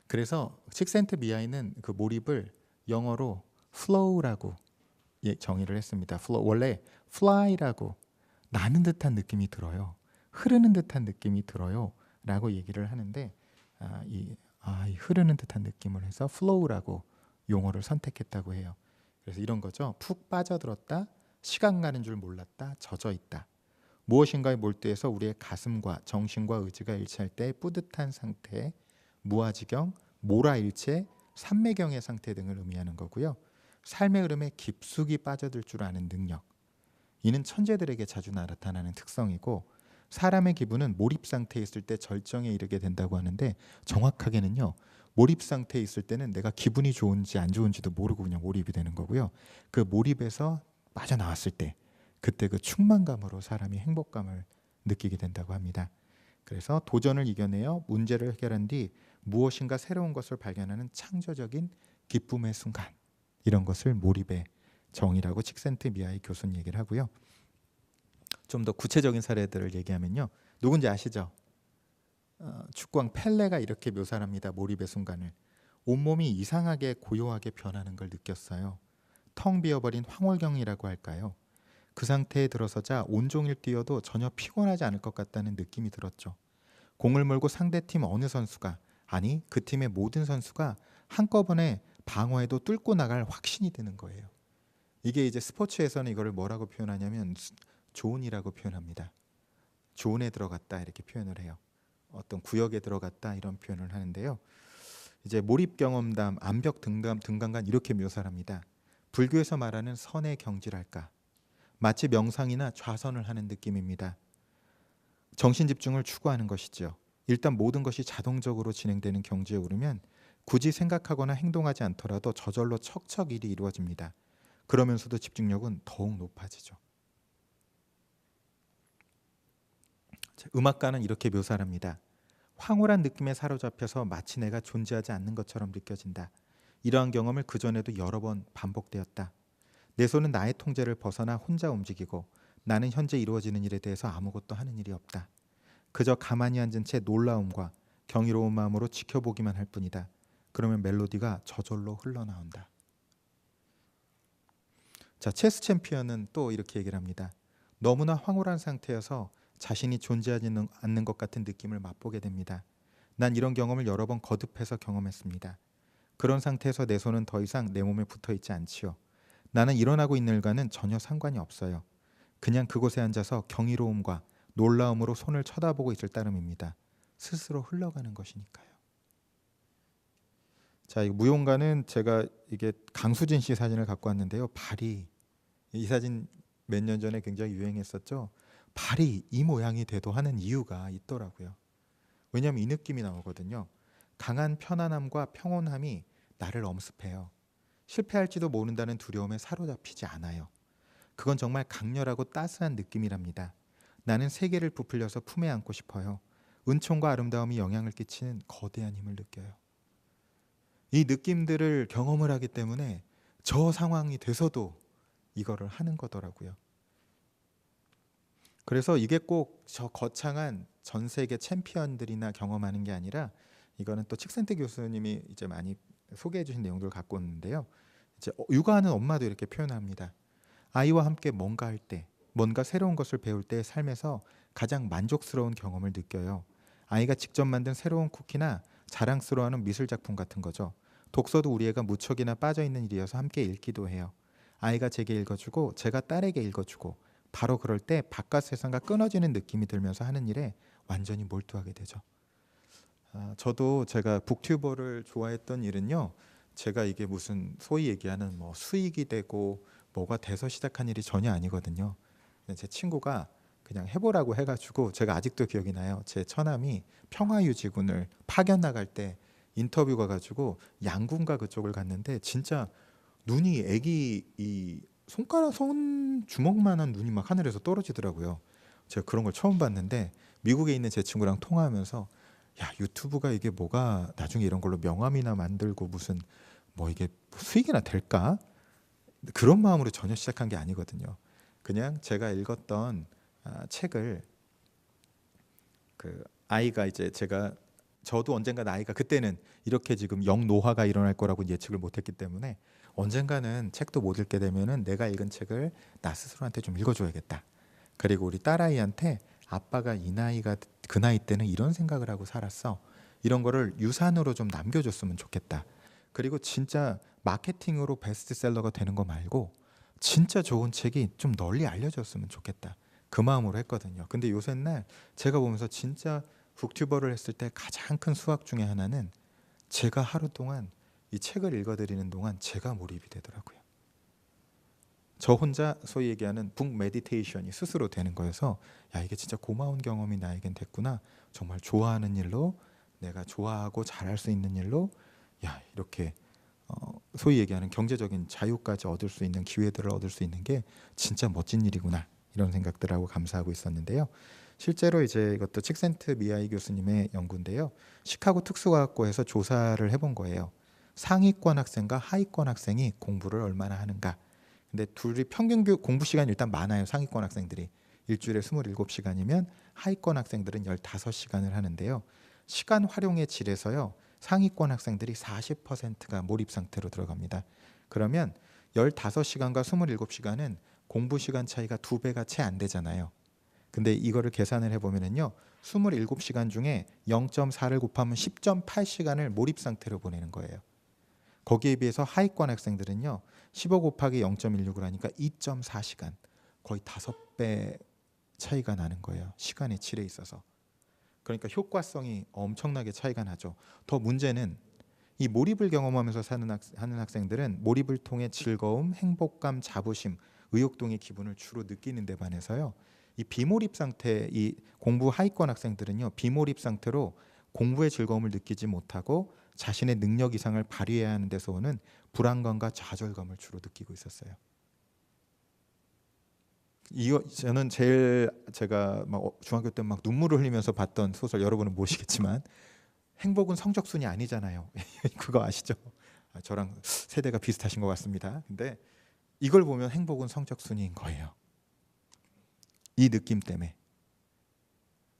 그래서 칙센트미하이는 그 몰입을 영어로 flow라고 정의를 했습니다. flow, 원래 fly라고 나는 듯한 느낌이 들어요. 흐르는 듯한 느낌이 들어요. 라고 얘기를 하는데 이 흐르는 듯한 느낌을 해서 flow라고 용어를 선택했다고 해요. 그래서 이런 거죠. 푹 빠져들었다, 시간 가는 줄 몰랐다, 젖어 있다. 무엇인가에 몰두해서 우리의 가슴과 정신과 의지가 일치할 때 뿌듯한 상태, 무아지경, 모라일체, 삼매경의 상태 등을 의미하는 거고요. 삶의 흐름에 깊숙이 빠져들 줄 아는 능력. 이는 천재들에게 자주 나타나는 특성이고 사람의 기분은 몰입 상태에 있을 때 절정에 이르게 된다고 하는데 정확하게는요. 몰입 상태에 있을 때는 내가 기분이 좋은지 안 좋은지도 모르고 그냥 몰입이 되는 거고요. 그 몰입에서 빠져나왔을 때 그때 그 충만감으로 사람이 행복감을 느끼게 된다고 합니다. 그래서 도전을 이겨내어 문제를 해결한 뒤 무엇인가 새로운 것을 발견하는 창조적인 기쁨의 순간, 이런 것을 몰입의 정의라고 칙센트미하이 교수는 얘기를 하고요. 좀 더 구체적인 사례들을 얘기하면요. 누군지 아시죠? 축구왕 펠레가 이렇게 묘사합니다. 몰입의 순간을. 온몸이 이상하게 고요하게 변하는 걸 느꼈어요. 텅 비어버린 황홀경이라고 할까요? 그 상태에 들어서자 온종일 뛰어도 전혀 피곤하지 않을 것 같다는 느낌이 들었죠. 공을 몰고 상대팀 어느 선수가, 아니 그 팀의 모든 선수가 한꺼번에 방어에도 뚫고 나갈 확신이 드는 거예요. 이게 이제 스포츠에서는 이거를 뭐라고 표현하냐면 존이라고 표현합니다. 존에 들어갔다 이렇게 표현을 해요. 어떤 구역에 들어갔다 이런 표현을 하는데요. 이제 몰입 경험담, 암벽 등간간 이렇게 묘사를 합니다. 불교에서 말하는 선의 경지랄까. 마치 명상이나 좌선을 하는 느낌입니다. 정신 집중을 추구하는 것이죠. 일단 모든 것이 자동적으로 진행되는 경지에 오르면 굳이 생각하거나 행동하지 않더라도 저절로 척척 일이 이루어집니다. 그러면서도 집중력은 더욱 높아지죠. 음악가는 이렇게 묘사를 합니다. 황홀한 느낌에 사로잡혀서 마치 내가 존재하지 않는 것처럼 느껴진다. 이러한 경험을 그전에도 여러 번 반복되었다. 내 손은 나의 통제를 벗어나 혼자 움직이고 나는 현재 이루어지는 일에 대해서 아무것도 하는 일이 없다. 그저 가만히 앉은 채 놀라움과 경이로운 마음으로 지켜보기만 할 뿐이다. 그러면 멜로디가 저절로 흘러나온다. 자, 체스 챔피언은 또 이렇게 얘기를 합니다. 너무나 황홀한 상태여서 자신이 존재하지 않는 것 같은 느낌을 맛보게 됩니다. 난 이런 경험을 여러 번 거듭해서 경험했습니다. 그런 상태에서 내 손은 더 이상 내 몸에 붙어 있지 않지요. 나는 일어나고 있는 일과는 전혀 상관이 없어요. 그냥 그곳에 앉아서 경이로움과 놀라움으로 손을 쳐다보고 있을 따름입니다. 스스로 흘러가는 것이니까요. 자, 이 무용가는 제가 이게 강수진 씨 사진을 갖고 왔는데요. 발이 이 사진 몇 년 전에 굉장히 유행했었죠. 발이 이 모양이 돼도 하는 이유가 있더라고요. 왜냐하면 이 느낌이 나오거든요. 강한 편안함과 평온함이 나를 엄습해요. 실패할지도 모른다는 두려움에 사로잡히지 않아요. 그건 정말 강렬하고 따스한 느낌이랍니다. 나는 세계를 부풀려서 품에 안고 싶어요. 은총과 아름다움이 영향을 끼치는 거대한 힘을 느껴요. 이 느낌들을 경험을 하기 때문에 저 상황이 돼서도 이거를 하는 거더라고요. 그래서 이게 꼭 저 거창한 전 세계 챔피언들이나 경험하는 게 아니라 이거는 또 칙센트 교수님이 이제 많이 소개해 주신 내용들을 갖고 있는데요. 이제 육아하는 엄마도 이렇게 표현합니다. 아이와 함께 뭔가 할 때, 뭔가 새로운 것을 배울 때 삶에서 가장 만족스러운 경험을 느껴요. 아이가 직접 만든 새로운 쿠키나 자랑스러워하는 미술 작품 같은 거죠. 독서도 우리 애가 무척이나 빠져 있는 일이어서 함께 읽기도 해요. 아이가 제게 읽어주고 제가 딸에게 읽어주고 바로 그럴 때 바깥 세상과 끊어지는 느낌이 들면서 하는 일에 완전히 몰두하게 되죠. 저도 제가 북튜버를 좋아했던 일은요. 제가 이게 무슨 소위 얘기하는 뭐 수익이 되고 뭐가 돼서 시작한 일이 전혀 아니거든요. 제 친구가 그냥 해보라고 해가지고 제가 아직도 기억이 나요. 제 처남이 평화유지군을 파견 나갈 때 인터뷰 가가지고 양군가 그쪽을 갔는데 진짜 눈이 애기 이 손가락 손 주먹만한 눈이 막 하늘에서 떨어지더라고요. 제가 그런 걸 처음 봤는데 미국에 있는 제 친구랑 통화하면서 야 유튜브가 이게 뭐가 나중에 이런 걸로 명함이나 만들고 무슨 뭐 이게 수익이나 될까? 그런 마음으로 전혀 시작한 게 아니거든요. 그냥 제가 읽었던 책을 그 아이가 이제 제가 저도 언젠가 나이가 그때는 이렇게 지금 영노화가 일어날 거라고 예측을 못했기 때문에 언젠가는 책도 못 읽게 되면은 내가 읽은 책을 나 스스로한테 좀 읽어줘야겠다. 그리고 우리 딸아이한테 아빠가 이 나이가 그 나이 때는 이런 생각을 하고 살았어. 이런 거를 유산으로 좀 남겨줬으면 좋겠다. 그리고 진짜 마케팅으로 베스트셀러가 되는 거 말고 진짜 좋은 책이 좀 널리 알려졌으면 좋겠다. 그 마음으로 했거든요. 근데 요새날 제가 보면서 진짜 북튜버를 했을 때 가장 큰 수확 중에 하나는 제가 하루 동안 이 책을 읽어드리는 동안 제가 몰입이 되더라고요. 저 혼자 소위 얘기하는 북 메디테이션이 스스로 되는 거여서 야 이게 진짜 고마운 경험이 나에겐 됐구나. 정말 좋아하는 일로 내가 좋아하고 잘할 수 있는 일로 야 이렇게 소위 얘기하는 경제적인 자유까지 얻을 수 있는 기회들을 얻을 수 있는 게 진짜 멋진 일이구나 이런 생각들하고 감사하고 있었는데요. 실제로 이제 이것도 칙센트 미아이 교수님의 연구인데요. 시카고 특수과학고에서 조사를 해본 거예요. 상위권 학생과 하위권 학생이 공부를 얼마나 하는가. 근데 둘이 평균 공부 시간이 일단 많아요. 상위권 학생들이 일주일에 27시간이면 하위권 학생들은 15시간을 하는데요. 시간 활용의 질에서요. 상위권 학생들이 40%가 몰입 상태로 들어갑니다. 그러면 15시간과 27시간은 공부 시간 차이가 2배가 채 안 되잖아요. 근데 이거를 계산을 해보면요. 27시간 중에 0.4를 곱하면 10.8시간을 몰입 상태로 보내는 거예요. 거기에 비해서 하위권 학생들은요. 15 곱하기 0.16을 하니까 2.4시간, 거의 5배 차이가 나는 거예요. 시간의 질에 있어서. 그러니까 효과성이 엄청나게 차이가 나죠. 더 문제는 이 몰입을 경험하면서 하는 학생들은 몰입을 통해 즐거움, 행복감, 자부심, 의욕동의 기분을 주로 느끼는 데 반해서요. 이 비몰입 상태, 이 공부 하위권 학생들은요. 비몰입 상태로 공부의 즐거움을 느끼지 못하고 자신의 능력 이상을 발휘해야 하는 데서 오는 불안감과 좌절감을 주로 느끼고 있었어요. 이거 저는 제일 제가 막 중학교 때 막 눈물을 흘리면서 봤던 소설 여러분은 모르시겠지만 행복은 성적순이 아니잖아요. 그거 아시죠? 저랑 세대가 비슷하신 것 같습니다. 근데 이걸 보면 행복은 성적순이인 거예요. 이 느낌 때문에.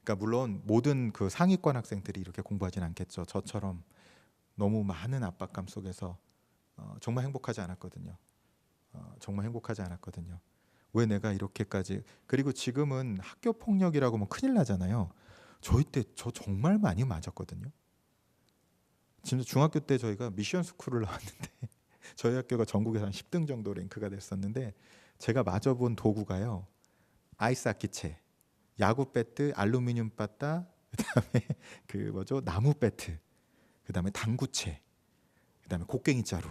그러니까 물론 모든 그 상위권 학생들이 이렇게 공부하진 않겠죠. 저처럼 너무 많은 압박감 속에서 정말 행복하지 않았거든요. 정말 행복하지 않았거든요. 왜 내가 이렇게까지. 그리고 지금은 학교 폭력이라고 하면 큰일 나잖아요. 저희 때 저 정말 많이 맞았거든요. 진짜 중학교 때 저희가 미션 스쿨을 나왔는데 저희 학교가 전국에서 한 10등 정도 랭크가 됐었는데 제가 맞아본 도구가요. 아이스 아키채, 야구 배트, 알루미늄 바따, 그다음에 그 뭐죠? 나무 배트, 그다음에 당구채, 그다음에 곡괭이 자루,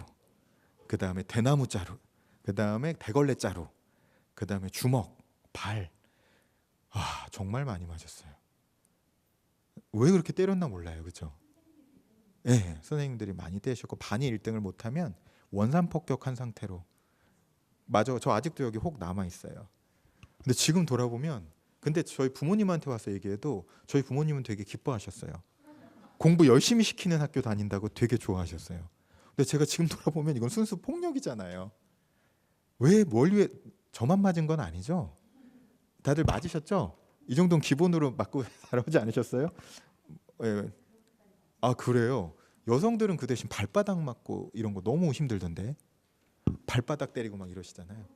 그다음에 대나무 자루, 그다음에 대걸레 자루, 그다음에 주먹, 발. 정말 많이 맞았어요. 왜 그렇게 때렸나 몰라요. 그죠? 네, 선생님들이 많이 때리셨고 반이 1등을 못하면 원산 폭격한 상태로. 맞아, 저 아직도 여기 혹 남아 있어요. 근데 지금 돌아보면 근데 저희 부모님한테 와서 얘기해도 저희 부모님은 되게 기뻐하셨어요. 공부 열심히 시키는 학교 다닌다고 되게 좋아하셨어요. 근데 제가 지금 돌아보면 이건 순수 폭력이잖아요. 왜 뭘 위해 저만 맞은 건 아니죠? 다들 맞으셨죠? 이 정도는 기본으로 맞고 살아오지 않으셨어요? 예. 아 그래요? 여성들은 그 대신 발바닥 맞고 이런 거 너무 힘들던데. 발바닥 때리고 막 이러시잖아요.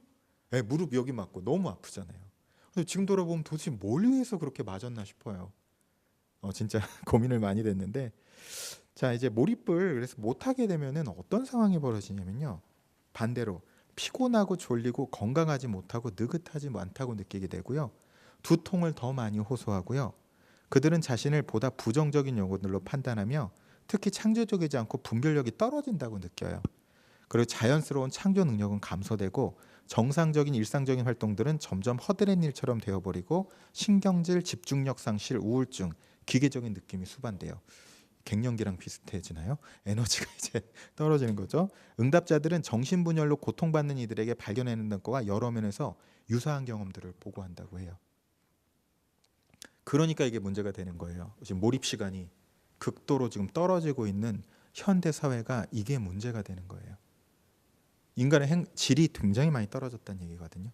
예, 무릎 여기 맞고 너무 아프잖아요. 근데 지금 돌아보면 도대체 뭘 위해서 그렇게 맞았나 싶어요. 진짜 고민을 많이 됐는데, 자 이제 몰입을 그래서 못하게 되면은 어떤 상황이 벌어지냐면요. 반대로 피곤하고 졸리고 건강하지 못하고 느긋하지 않다고 느끼게 되고요. 두통을 더 많이 호소하고요. 그들은 자신을 보다 부정적인 요소들로 판단하며 특히 창조적이지 않고 분별력이 떨어진다고 느껴요. 그리고 자연스러운 창조 능력은 감소되고 정상적인 일상적인 활동들은 점점 허드렛 일처럼 되어버리고 신경질, 집중력 상실, 우울증, 기계적인 느낌이 수반돼요. 갱년기랑 비슷해지나요? 에너지가 이제 떨어지는 거죠. 응답자들은 정신분열로 고통받는 이들에게 발견해낸 것과 여러 면에서 유사한 경험들을 보고한다고 해요. 그러니까 이게 문제가 되는 거예요. 지금 몰입 시간이 극도로 지금 떨어지고 있는 현대 사회가 이게 문제가 되는 거예요. 인간의 질이 굉장히 많이 떨어졌다는 얘기거든요.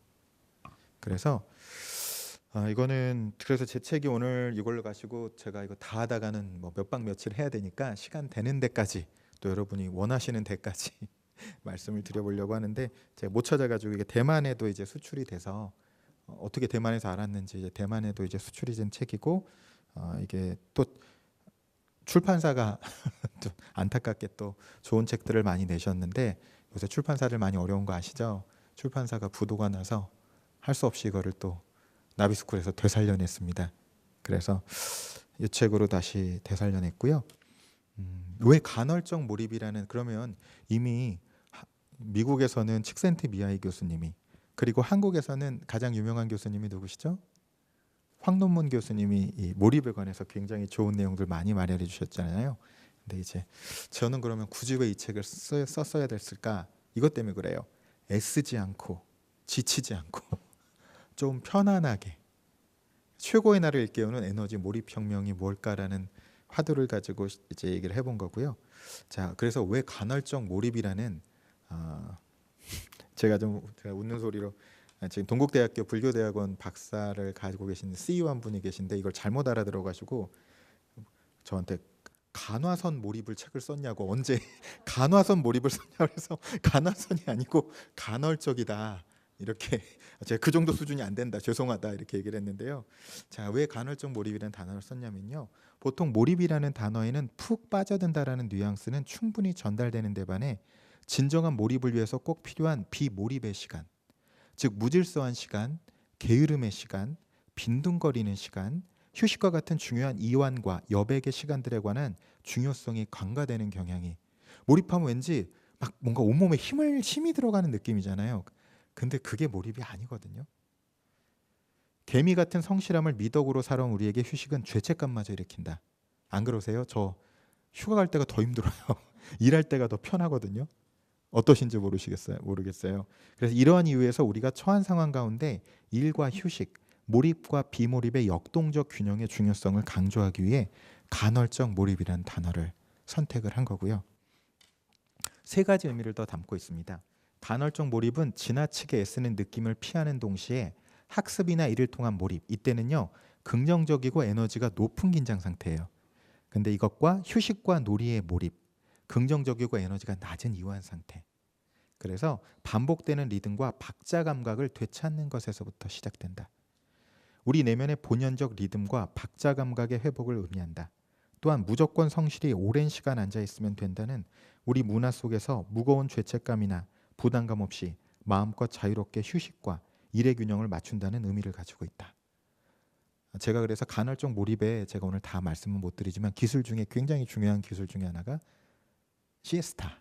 그래서 이거는 그래서 제 책이 오늘 이걸로 가시고 제가 이거 다 하다가는 뭐 몇 박 며칠 해야 되니까 시간 되는 데까지 또 여러분이 원하시는 데까지 말씀을 드려보려고 하는데 제가 못 찾아가지고 이게 대만에도 이제 수출이 돼서 어떻게 대만에서 알았는지 이제 대만에도 이제 수출이 된 책이고 이게 또 출판사가 또 안타깝게 또 좋은 책들을 많이 내셨는데 요새 출판사들 많이 어려운 거 아시죠? 출판사가 부도가 나서 할 수 없이 이거를 또 나비스쿨에서 되살려냈습니다. 그래서 이 책으로 다시 되살려냈고요. 왜 간헐적 몰입이라는 그러면 이미 미국에서는 칙센트미하이 교수님이 그리고 한국에서는 가장 유명한 교수님이 누구시죠? 황논문 교수님이 이 몰입에 관해서 굉장히 좋은 내용들 많이 마련해 주셨잖아요. 근데 이제 저는 그러면 굳이 왜 이 책을 썼어야 됐을까? 이것 때문에 그래요. 애쓰지 않고 지치지 않고 좀 편안하게 최고의 나를 일깨우는 에너지 몰입 혁명이 뭘까라는 화두를 가지고 이제 얘기를 해본 거고요. 자, 그래서 왜 간헐적 몰입이라는 제가 웃는 소리로 지금 동국대학교 불교대학원 박사를 가지고 계신 CEO 한 분이 계신데 이걸 잘못 알아들어가지고 저한테 간화선 몰입을 책을 썼냐고 언제 간화선 몰입을 썼냐고 해서 간화선이 아니고 간헐적이다. 이렇게 제가 그 정도 수준이 안 된다 죄송하다 이렇게 얘기를 했는데요. 자, 왜 간헐적 몰입이라는 단어를 썼냐면요. 보통 몰입이라는 단어에는 푹 빠져든다라는 뉘앙스는 충분히 전달되는 데 반해 진정한 몰입을 위해서 꼭 필요한 비몰입의 시간, 즉 무질서한 시간, 게으름의 시간, 빈둥거리는 시간, 휴식과 같은 중요한 이완과 여백의 시간들에 관한 중요성이 간과되는 경향이 몰입하면 왠지 막 뭔가 온몸에 힘이 들어가는 느낌이잖아요. 근데 그게 몰입이 아니거든요. 개미 같은 성실함을 미덕으로 살아온 우리에게 휴식은 죄책감마저 일으킨다. 안 그러세요? 저 휴가 갈 때가 더 힘들어요. 일할 때가 더 편하거든요. 어떠신지 모르겠어요. 그래서 이러한 이유에서 우리가 처한 상황 가운데 일과 휴식, 몰입과 비몰입의 역동적 균형의 중요성을 강조하기 위해 간헐적 몰입이라는 단어를 선택을 한 거고요. 세 가지 의미를 더 담고 있습니다. 간헐적 몰입은 지나치게 애쓰는 느낌을 피하는 동시에 학습이나 일을 통한 몰입, 이때는요 긍정적이고 에너지가 높은 긴장 상태예요. 근데 이것과 휴식과 놀이의 몰입, 긍정적이고 에너지가 낮은 이완 상태. 그래서 반복되는 리듬과 박자 감각을 되찾는 것에서부터 시작된다. 우리 내면의 본연적 리듬과 박자 감각의 회복을 의미한다. 또한 무조건 성실히 오랜 시간 앉아 있으면 된다는 우리 문화 속에서 무거운 죄책감이나 부담감 없이 마음껏 자유롭게 휴식과 일의 균형을 맞춘다는 의미를 가지고 있다. 제가 그래서 간헐적 몰입에 제가 오늘 다 말씀은 못 드리지만 기술 중에 굉장히 중요한 기술 중에 하나가 시에스타,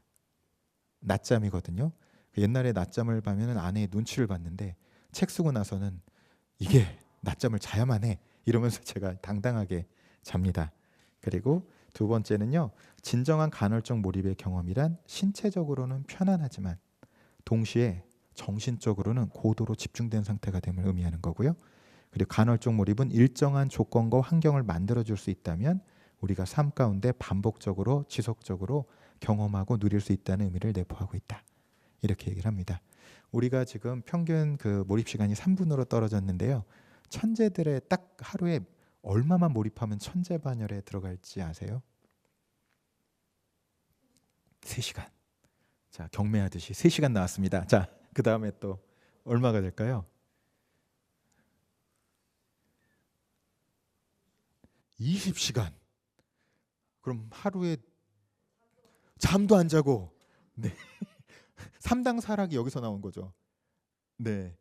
낮잠이거든요. 옛날에 낮잠을 자면 아내의 눈치를 봤는데 책 쓰고 나서는 이게 낮잠을 자야만 해 이러면서 제가 당당하게 잡니다. 그리고 두 번째는요. 진정한 간헐적 몰입의 경험이란 신체적으로는 편안하지만 동시에 정신적으로는 고도로 집중된 상태가 됨을 의미하는 거고요. 그리고 간헐적 몰입은 일정한 조건과 환경을 만들어줄 수 있다면 우리가 삶 가운데 반복적으로 지속적으로 경험하고 누릴 수 있다는 의미를 내포하고 있다. 이렇게 얘기를 합니다. 우리가 지금 평균 그 몰입 시간이 3분으로 떨어졌는데요. 천재들의 딱 하루에 얼마만 몰입하면 천재 반열에 들어갈지 아세요? 3시간. 자, 경매하듯이 3시간 나왔습니다. 자, 그 다음에 또 얼마가 될까요? 20시간. 그럼 하루에 잠도 안 자고, 네. 3당 사락이 여기서 나온 거죠. 네.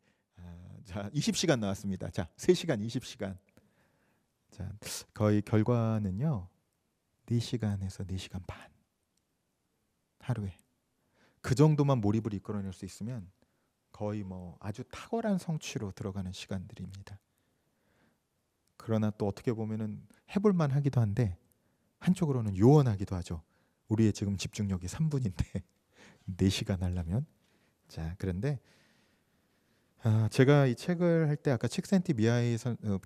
자, 20시간 나왔습니다. 자, 3시간 20시간. 자, 거의 결과는요. 4시간에서 4시간 반. 하루에. 그 정도만 몰입을 이끌어낼 수 있으면 거의 뭐 아주 탁월한 성취로 들어가는 시간들입니다. 그러나 또 어떻게 보면은 해볼만 하기도 한데 한쪽으로는 요원하기도 하죠. 우리의 지금 집중력이 3분인데 4시간 하려면. 자, 그런데 제가 이 책을 할 때 아까 칙센티미하이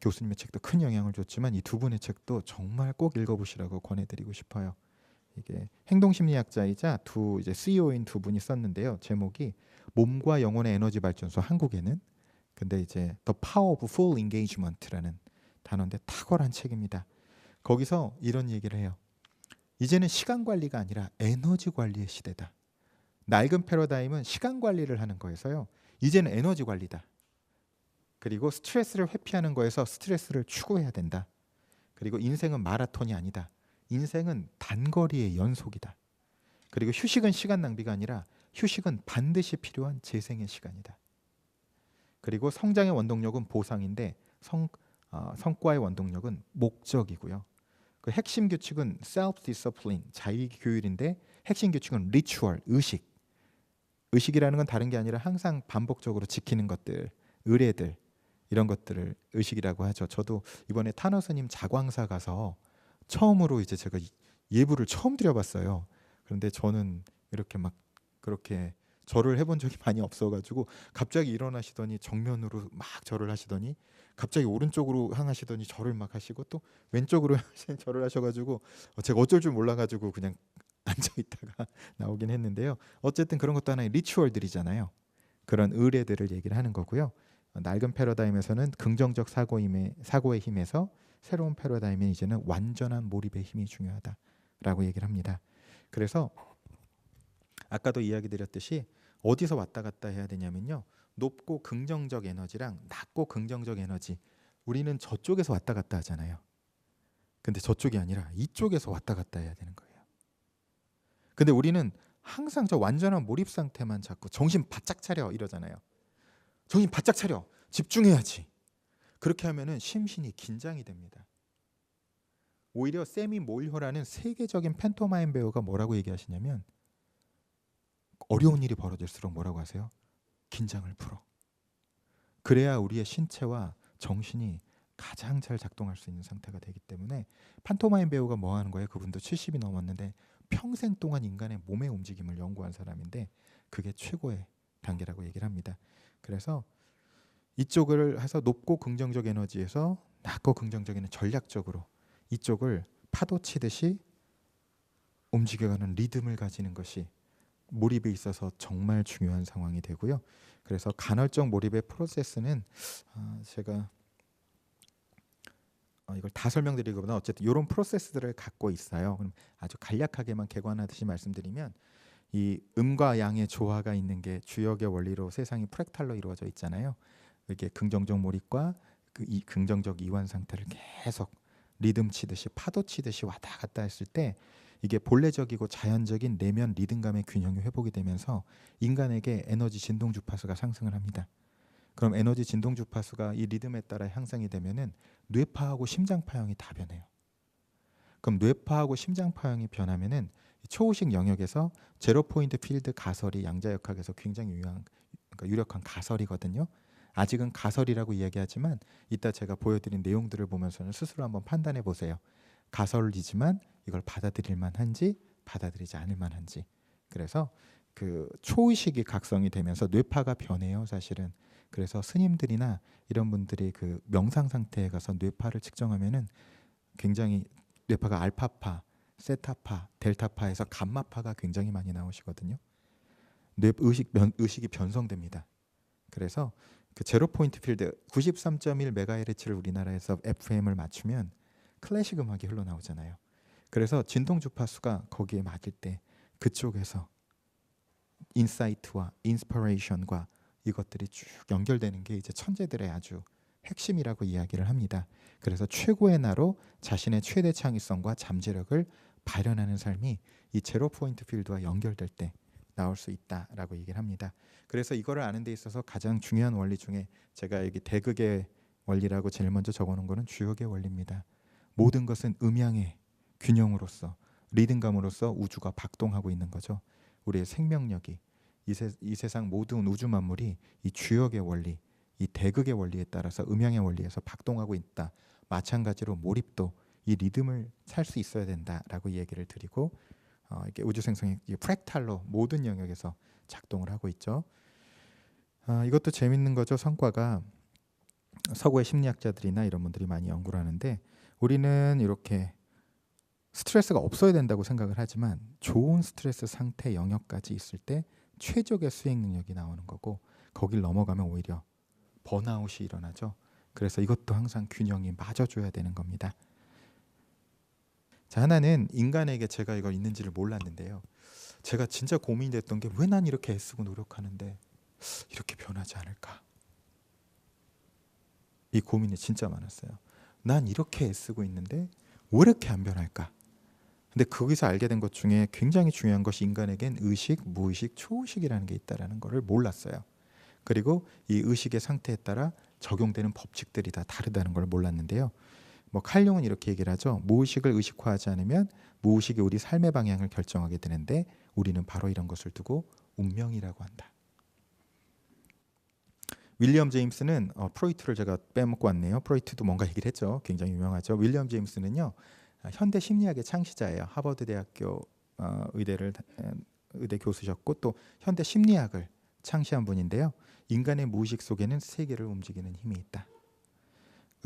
교수님의 책도 큰 영향을 줬지만 이 두 분의 책도 정말 꼭 읽어보시라고 권해드리고 싶어요. 이게 행동심리학자이자 이제 CEO인 두 분이 썼는데요. 제목이 몸과 영혼의 에너지 발전소 한국에는. 근데 이제 The Power of Full Engagement라는 단어인데 탁월한 책입니다. 거기서 이런 얘기를 해요. 이제는 시간 관리가 아니라 에너지 관리의 시대다. 낡은 패러다임은 시간 관리를 하는 거에서요. 이제는 에너지 관리다. 그리고 스트레스를 회피하는 거에서 스트레스를 추구해야 된다. 그리고 인생은 마라톤이 아니다. 인생은 단거리의 연속이다. 그리고 휴식은 시간 낭비가 아니라 휴식은 반드시 필요한 재생의 시간이다. 그리고 성장의 원동력은 보상인데 성과의 원동력은 목적이고요. 그 핵심 규칙은 self-discipline, 자기교율인데 핵심 규칙은 ritual, 의식. 의식이라는 건 다른 게 아니라 항상 반복적으로 지키는 것들, 의례들 이런 것들을 의식이라고 하죠. 저도 이번에 타너 스님 자광사 가서 처음으로 이제 제가 예불을 처음 드려봤어요. 그런데 저는 이렇게 막 그렇게 절을 해본 적이 많이 없어가지고 갑자기 일어나시더니 정면으로 막 절을 하시더니 갑자기 오른쪽으로 향하시더니 절을 막 하시고 또 왼쪽으로 절을 하셔가지고 제가 어쩔 줄 몰라가지고 그냥 앉아 있다가 나오긴 했는데요. 어쨌든 그런 것도 하나의 리추얼들이잖아요. 그런 의례들을 얘기를 하는 거고요. 낡은 패러다임에서는 긍정적 사고의 힘에서 새로운 패러다임은 이제는 완전한 몰입의 힘이 중요하다라고 얘기를 합니다. 그래서 아까도 이야기 드렸듯이 어디서 왔다 갔다 해야 되냐면요. 높고 긍정적 에너지랑 낮고 긍정적 에너지. 우리는 저쪽에서 왔다 갔다 하잖아요. 근데 저쪽이 아니라 이쪽에서 왔다 갔다 해야 되는 거예요. 근데 우리는 항상 저 완전한 몰입 상태만 잡고 정신 바짝 차려 이러잖아요. 정신 바짝 차려. 집중해야지. 그렇게 하면은 심신이 긴장이 됩니다. 오히려 세미 몰효라는 세계적인 팬토마임 배우가 뭐라고 얘기하시냐면 어려운 일이 벌어질수록 뭐라고 하세요? 긴장을 풀어. 그래야 우리의 신체와 정신이 가장 잘 작동할 수 있는 상태가 되기 때문에 판토마임 배우가 뭐 하는 거예요? 그분도 70이 넘었는데 평생 동안 인간의 몸의 움직임을 연구한 사람인데 그게 최고의 단계라고 얘기를 합니다. 그래서 이쪽을 해서 높고 긍정적 에너지에서 낮고 긍정적 에너지 전략적으로 이쪽을 파도 치듯이 움직여가는 리듬을 가지는 것이 몰입에 있어서 정말 중요한 상황이 되고요. 그래서 간헐적 몰입의 프로세스는 제가 이걸 다 설명드리기보다 어쨌든 이런 프로세스들을 갖고 있어요. 그럼 아주 간략하게만 개관하듯이 말씀드리면 이 음과 양의 조화가 있는 게 주역의 원리로 세상이 프랙탈로 이루어져 있잖아요. 이게 긍정적 몰입과 이 긍정적 이완 상태를 계속 리듬 치듯이 파도 치듯이 왔다 갔다 했을 때 이게 본래적이고 자연적인 내면 리듬감의 균형이 회복이 되면서 인간에게 에너지 진동 주파수가 상승을 합니다. 그럼 에너지 진동 주파수가 이 리듬에 따라 향상이 되면은 뇌파하고 심장파형이 다 변해요. 그럼 뇌파하고 심장파형이 변하면은 초의식 영역에서 제로 포인트 필드 가설이 양자역학에서 굉장히 유력한 가설이거든요. 아직은 가설이라고 이야기하지만 이따 제가 보여드린 내용들을 보면서는 스스로 한번 판단해 보세요. 가설이지만 이걸 받아들일 만한지 받아들이지 않을 만한지. 그래서 그 초의식이 각성이 되면서 뇌파가 변해요, 사실은. 그래서 스님들이나 이런 분들이 그 명상 상태에 가서 뇌파를 측정하면은 굉장히 뇌파가 알파파, 세타파, 델타파에서 감마파가 굉장히 많이 나오시거든요. 의식이 변성됩니다. 그래서 그 제로 포인트 필드 93.1 메가헤르츠를 우리나라에서 FM을 맞추면 클래식 음악이 흘러나오잖아요. 그래서 진동 주파수가 거기에 맞을 때 그쪽에서 인사이트와 인스피레이션과 이것들이 쭉 연결되는 게 이제 천재들의 아주 핵심이라고 이야기를 합니다. 그래서 최고의 나로 자신의 최대 창의성과 잠재력을 발현하는 삶이 이 제로 포인트 필드와 연결될 때 나올 수 있다라고 얘기를 합니다. 그래서 이거를 아는 데 있어서 가장 중요한 원리 중에 제가 여기 대극의 원리라고 제일 먼저 적어놓은 거는 주역의 원리입니다. 모든 것은 음양의 균형으로서 리듬감으로서 우주가 박동하고 있는 거죠. 우리의 생명력이 이 세상 모든 우주 만물이 이 주역의 원리, 이 대극의 원리에 따라서 음양의 원리에서 박동하고 있다. 마찬가지로 몰입도 이 리듬을 찰 수 있어야 된다라고 얘기를 드리고 이렇게 우주 생성이 프랙탈로 모든 영역에서 작동을 하고 있죠. 이것도 재밌는 거죠. 성과가 서구의 심리학자들이나 이런 분들이 많이 연구를 하는데 우리는 이렇게 스트레스가 없어야 된다고 생각을 하지만 좋은 스트레스 상태 영역까지 있을 때 최적의 수행 능력이 나오는 거고 거길 넘어가면 오히려 번아웃이 일어나죠. 그래서 이것도 항상 균형이 맞아줘야 되는 겁니다. 자, 하나는 인간에게 제가 이걸 있는지를 몰랐는데요. 제가 진짜 고민이 됐던 게 왜 난 이렇게 애쓰고 노력하는데 이렇게 변하지 않을까? 이 고민이 진짜 많았어요. 난 이렇게 애쓰고 있는데 왜 이렇게 안 변할까? 근데 거기서 알게 된 것 중에 굉장히 중요한 것이 인간에겐 의식, 무의식, 초의식이라는 게 있다는 것을 몰랐어요. 그리고 이 의식의 상태에 따라 적용되는 법칙들이 다 다르다는 걸 몰랐는데요. 칼 융은 이렇게 얘기를 하죠. 무의식을 의식화하지 않으면 무의식이 우리 삶의 방향을 결정하게 되는데 우리는 바로 이런 것을 두고 운명이라고 한다. 윌리엄 제임스는 프로이트를 제가 빼먹고 왔네요. 프로이트도 뭔가 얘기를 했죠. 굉장히 유명하죠. 윌리엄 제임스는요. 현대 심리학의 창시자예요. 하버드 대학교 의대 교수셨고 또 현대 심리학을 창시한 분인데요. 인간의 무의식 속에는 세계를 움직이는 힘이 있다.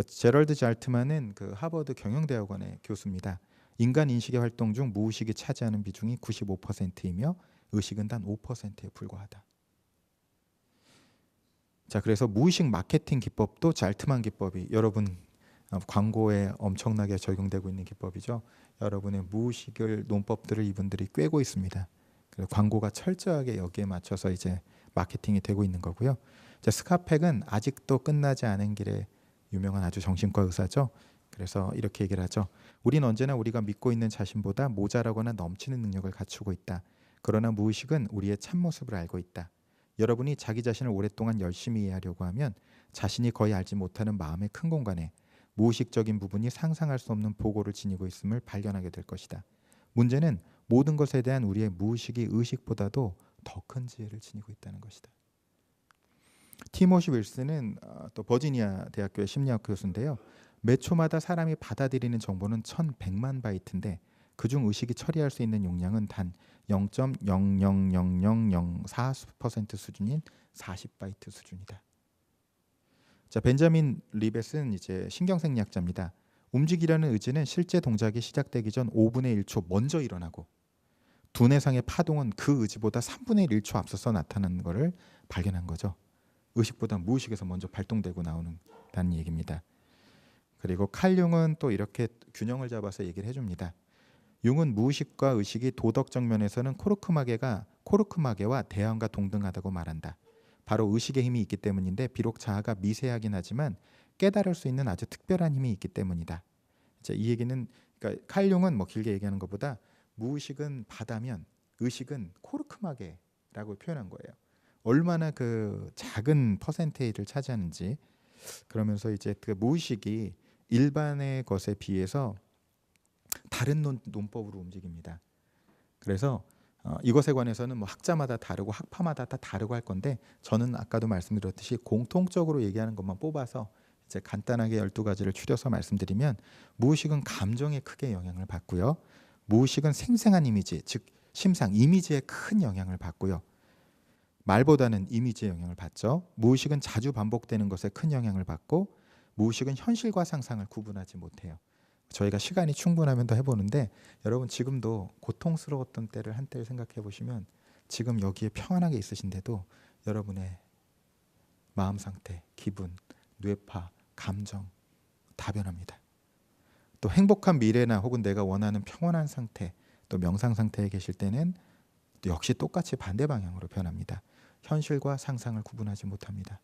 제럴드 잘트만은 그 하버드 경영대학원의 교수입니다. 인간 인식의 활동 중 무의식이 차지하는 비중이 95%이며 의식은 단 5%에 불과하다. 자, 그래서 무의식 마케팅 기법도 잘트만 기법이 여러분 광고에 엄청나게 적용되고 있는 기법이죠. 여러분의 무의식을 논법들을 이분들이 꿰고 있습니다. 그래서 광고가 철저하게 여기에 맞춰서 이제 마케팅이 되고 있는 거고요. 자, 스카펙은 아직도 끝나지 않은 길에 유명한 아주 정신과 의사죠. 그래서 이렇게 얘기를 하죠. 우린 언제나 우리가 믿고 있는 자신보다 모자라거나 넘치는 능력을 갖추고 있다. 그러나 무의식은 우리의 참모습을 알고 있다. 여러분이 자기 자신을 오랫동안 열심히 이해하려고 하면 자신이 거의 알지 못하는 마음의 큰 공간에 무의식적인 부분이 상상할 수 없는 보고를 지니고 있음을 발견하게 될 것이다. 문제는 모든 것에 대한 우리의 무의식이 의식보다도 더 큰 지혜를 지니고 있다는 것이다. 티모시 윌슨은 또 버지니아 대학교의 심리학 교수인데요. 매 초마다 사람이 받아들이는 정보는 1100만 바이트인데 그중 의식이 처리할 수 있는 용량은 단 0.000004% 수준인 40바이트 수준이다. 자, 벤자민 리벳은 이제 신경생리학자입니다. 움직이려는 의지는 실제 동작이 시작되기 전 5분의 1초 먼저 일어나고 두뇌상의 파동은 그 의지보다 3분의 1초 앞서서 나타나는 것을 발견한 거죠. 의식보다 무의식에서 먼저 발동되고 나오는다는 얘기입니다. 그리고 칼 융은 또 이렇게 균형을 잡아서 얘기를 해줍니다. 융은 무의식과 의식이 도덕적 면에서는 코르크마개와 대안과 동등하다고 말한다. 바로 의식의 힘이 있기 때문인데 비록 자아가 미세하긴 하지만 깨달을 수 있는 아주 특별한 힘이 있기 때문이다. 이제 이 얘기는 그러니까 칼 융은 길게 얘기하는 것보다 무의식은 바다면 의식은 코르크마개라고 표현한 거예요. 얼마나 그 작은 퍼센테이지를 차지하는지. 그러면서 이제 그 무의식이 일반의 것에 비해서 다른 논법으로 움직입니다. 그래서 이것에 관해서는 학자마다 다르고 학파마다 다 다르고 할 건데 저는 아까도 말씀드렸듯이 공통적으로 얘기하는 것만 뽑아서 이제 간단하게 12가지를 추려서 말씀드리면 무의식은 감정에 크게 영향을 받고요. 무의식은 생생한 이미지, 즉 심상, 이미지에 큰 영향을 받고요. 말보다는 이미지에 영향을 받죠. 무의식은 자주 반복되는 것에 큰 영향을 받고 무의식은 현실과 상상을 구분하지 못해요. 저희가 시간이 충분하면 더 해보는데 여러분 지금도 고통스러웠던 때를 한때를 생각해 보시면 지금 여기에 평안하게 있으신데도 여러분의 마음 상태, 기분, 뇌파, 감정 다 변합니다. 또 행복한 미래나 혹은 내가 원하는 평온한 상태, 또 명상 상태에 계실 때는 또 역시 똑같이 반대 방향으로 변합니다. 현실과 상상을 구분하지 못합니다.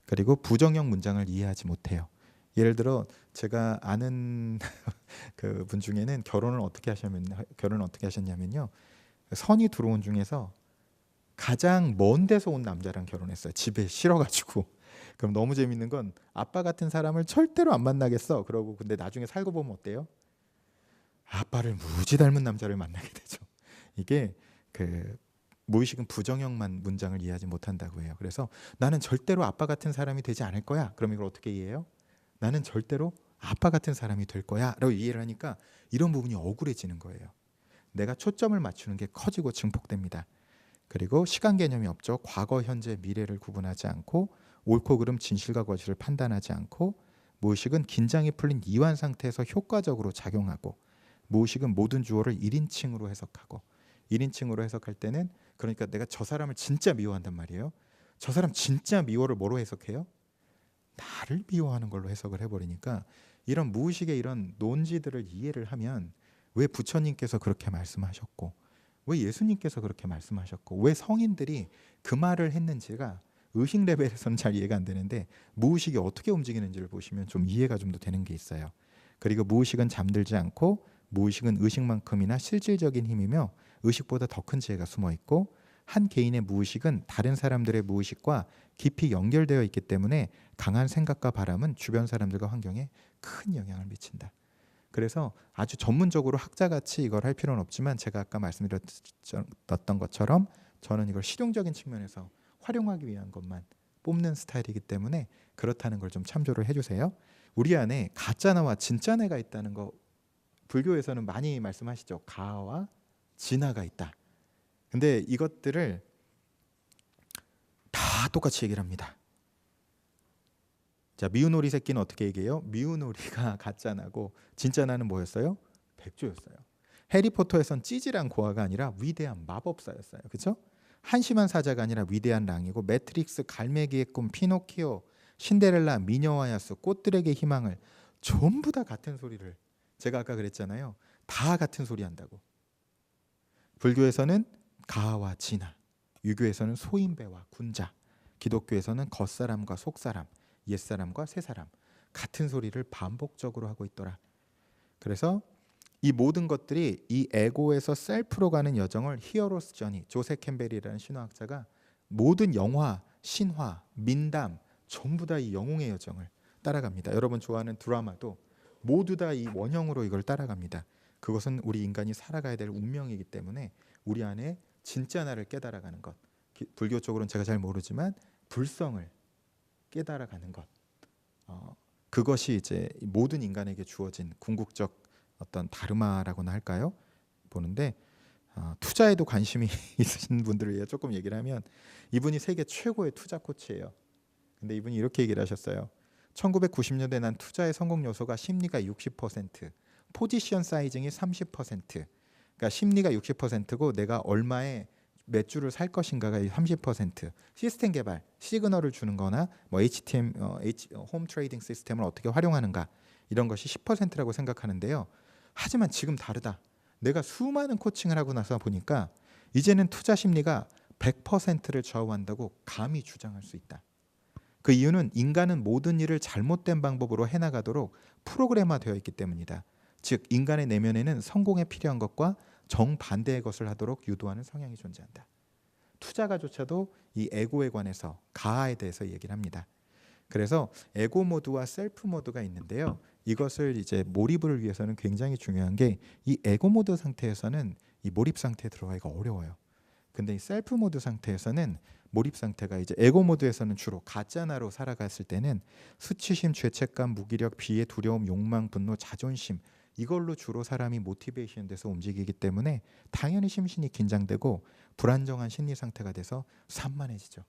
그리고 부정형 문장을 이해하지 못해요. 예를 들어 제가 아는 그 분 중에는 결혼을 어떻게 하셨냐면요. 선이 들어온 중에서 가장 먼 데서 온 남자랑 결혼했어요. 집에 싫어가지고. 그럼 너무 재밌는 건 아빠 같은 사람을 절대로 안 만나겠어. 그러고 근데 나중에 살고 보면 어때요? 아빠를 무지 닮은 남자를 만나게 되죠. 이게 그 무의식은 부정형만 문장을 이해하지 못한다고 해요. 그래서 나는 절대로 아빠 같은 사람이 되지 않을 거야. 그럼 이걸 어떻게 이해해요? 나는 절대로 아빠 같은 사람이 될 거야 라고 이해를 하니까 이런 부분이 억울해지는 거예요. 내가 초점을 맞추는 게 커지고 증폭됩니다. 그리고 시간 개념이 없죠. 과거, 현재, 미래를 구분하지 않고 옳고 그름, 진실과 거짓을 판단하지 않고 무의식은 긴장이 풀린 이완 상태에서 효과적으로 작용하고 무의식은 모든 주어를 1인칭으로 해석하고 1인칭으로 해석할 때는 그러니까 내가 저 사람을 진짜 미워한단 말이에요. 저 사람 진짜 미워를 뭐로 해석해요? 나를 미워하는 걸로 해석을 해버리니까 이런 무의식의 이런 논지들을 이해를 하면 왜 부처님께서 그렇게 말씀하셨고 왜 예수님께서 그렇게 말씀하셨고 왜 성인들이 그 말을 했는지가 의식 레벨에서는 잘 이해가 안 되는데 무의식이 어떻게 움직이는지를 보시면 좀 이해가 좀 더 되는 게 있어요. 그리고 무의식은 잠들지 않고 무의식은 의식만큼이나 실질적인 힘이며 의식보다 더 큰 지혜가 숨어 있고 한 개인의 무의식은 다른 사람들의 무의식과 깊이 연결되어 있기 때문에 강한 생각과 바람은 주변 사람들과 환경에 큰 영향을 미친다. 그래서 아주 전문적으로 학자같이 이걸 할 필요는 없지만 제가 아까 말씀드렸던 것처럼 저는 이걸 실용적인 측면에서 활용하기 위한 것만 뽑는 스타일이기 때문에 그렇다는 걸 좀 참조를 해주세요. 우리 안에 가짜나와 진짜나가 있다는 거 불교에서는 많이 말씀하시죠. 가와 진화가 있다. 근데 이것들을 다 똑같이 얘기를 합니다. 자, 미운 오리 새끼는 어떻게 얘기해요? 미운 오리가 가짜나고 진짜나는 뭐였어요? 백조였어요. 해리포터에선 찌질한 고아가 아니라 위대한 마법사였어요. 그렇죠? 한심한 사자가 아니라 위대한 랑이고 매트릭스, 갈매기의 꿈, 피노키오, 신데렐라, 미녀와 야수, 꽃들에게 희망을 전부 다 같은 소리를 제가 아까 그랬잖아요. 다 같은 소리 한다고. 불교에서는 가와 진화, 유교에서는 소인배와 군자, 기독교에서는 겉사람과 속사람, 옛사람과 새사람 같은 소리를 반복적으로 하고 있더라. 그래서 이 모든 것들이 이 에고에서 셀프로 가는 여정을 히어로스 저니, 조세 캠벨이라는 신화학자가 모든 영화, 신화, 민담 전부 다 이 영웅의 여정을 따라갑니다. 여러분 좋아하는 드라마도 모두 다 이 원형으로 이걸 따라갑니다. 그것은 우리 인간이 살아가야 될 운명이기 때문에 우리 안에 진짜 나를 깨달아가는 것. 불교 쪽으로는 제가 잘 모르지만 불성을 깨달아가는 것. 그것이 이제 모든 인간에게 주어진 궁극적 어떤 다르마라고나 할까요? 보는데 투자에도 관심이 있으신 분들을 위해 조금 얘기를 하면 이분이 세계 최고의 투자 코치예요. 근데 이분이 이렇게 얘기를 하셨어요. 1990년대 난 투자의 성공 요소가 심리가 60%, 포지션 사이징이 30%. 그러니까 심리가 60%고 내가 얼마에 몇 주를 살 것인가가 30%. 시스템 개발, 시그널을 주는 거나 뭐 HTM, 홈 트레이딩 시스템을 어떻게 활용하는가 이런 것이 10%라고 생각하는데요. 하지만 지금 다르다. 내가 수많은 코칭을 하고 나서 보니까 이제는 투자 심리가 100%를 좌우한다고 감히 주장할 수 있다. 그 이유는 인간은 모든 일을 잘못된 방법으로 해나가도록 프로그램화되어 있기 때문이다. 즉 인간의 내면에는 성공에 필요한 것과 정반대의 것을 하도록 유도하는 성향이 존재한다. 투자가조차도 이 에고에 관해서 가에 대해서 얘기를 합니다. 그래서 에고 모드와 셀프 모드가 있는데요. 이것을 이제 몰입을 위해서는 굉장히 중요한 게 이 에고 모드 상태에서는 이 몰입 상태에 들어가기가 어려워요. 근데 이 셀프 모드 상태에서는 몰입 상태가 이제 에고 모드에서는 주로 가짜나로 살아갔을 때는 수치심, 죄책감, 무기력, 비애, 두려움, 욕망, 분노, 자존심 이걸로 주로 사람이 모티베이션 돼서 움직이기 때문에 당연히 심신이 긴장되고 불안정한 심리 상태가 돼서 산만해지죠.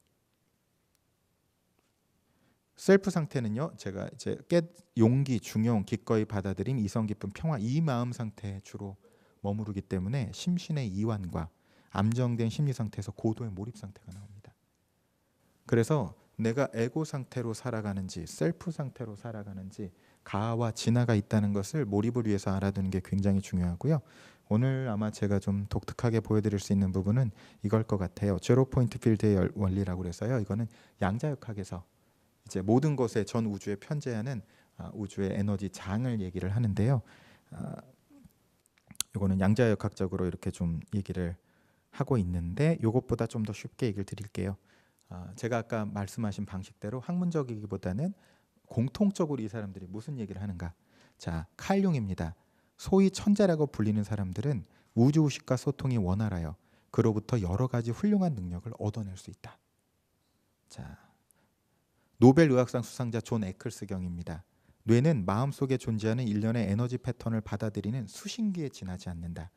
셀프 상태는요. 제가 이제 용기, 중용, 기꺼이 받아들임, 이성 깊은 평화 이 마음 상태에 주로 머무르기 때문에 심신의 이완과 안정된 심리 상태에서 고도의 몰입 상태가 나옵니다. 그래서 내가 에고 상태로 살아가는지 셀프 상태로 살아가는지 가와 진화가 있다는 것을 몰입을 위해서 알아두는 게 굉장히 중요하고요. 오늘 아마 제가 좀 독특하게 보여드릴 수 있는 부분은 이걸 것 같아요. 제로 포인트 필드의 원리라고 그래서요. 이거는 양자역학에서 이제 모든 것에 전 우주에 편재하는 우주의 에너지 장을 얘기를 하는데요. 이거는 양자역학적으로 이렇게 좀 얘기를 하고 있는데 이것보다 좀 더 쉽게 얘기를 드릴게요. 제가 아까 말씀하신 방식대로 학문적이기보다는 공통적으로 이 사람들이 무슨 얘기를 하는가. 자, 칼 융입니다. 소위 천재라고 불리는 사람들은 우주의식과 소통이 원활하여 그로부터 여러 가지 훌륭한 능력을 얻어낼 수 있다. 자, 노벨 의학상 수상자 존 에클스 경입니다. 뇌는 마음속에 존재하는 일련의 에너지 패턴을 받아들이는 수신기에 지나지 않는다.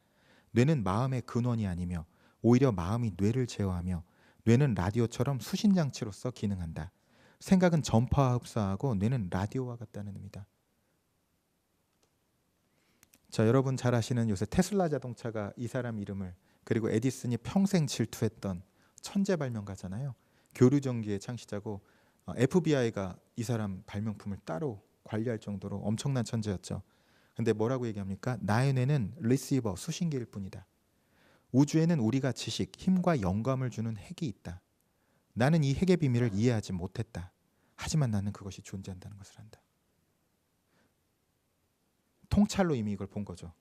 뇌는 마음의 근원이 아니며 오히려 마음이 뇌를 제어하며 뇌는 라디오처럼 수신장치로서 기능한다. 생각은 전파와 흡사하고 뇌는 라디오와 같다는 의미다. 자, 여러분 잘 아시는 요새 테슬라 자동차가 이 사람 이름을, 그리고 에디슨이 평생 질투했던 천재 발명가잖아요. 교류전기의 창시자고 FBI가 이 사람 발명품을 따로 관리할 정도로 엄청난 천재였죠. 근데 뭐라고 얘기합니까? 나의 뇌는 리시버, 수신기일 뿐이다. 우주에는 우리가 지식, 힘과 영감을 주는 핵이 있다. 나는 이 핵의 비밀을 이해하지 못했다. 하지만 나는 그것이 존재한다는 것을 안다. 통찰로 이미 이걸 본 거죠.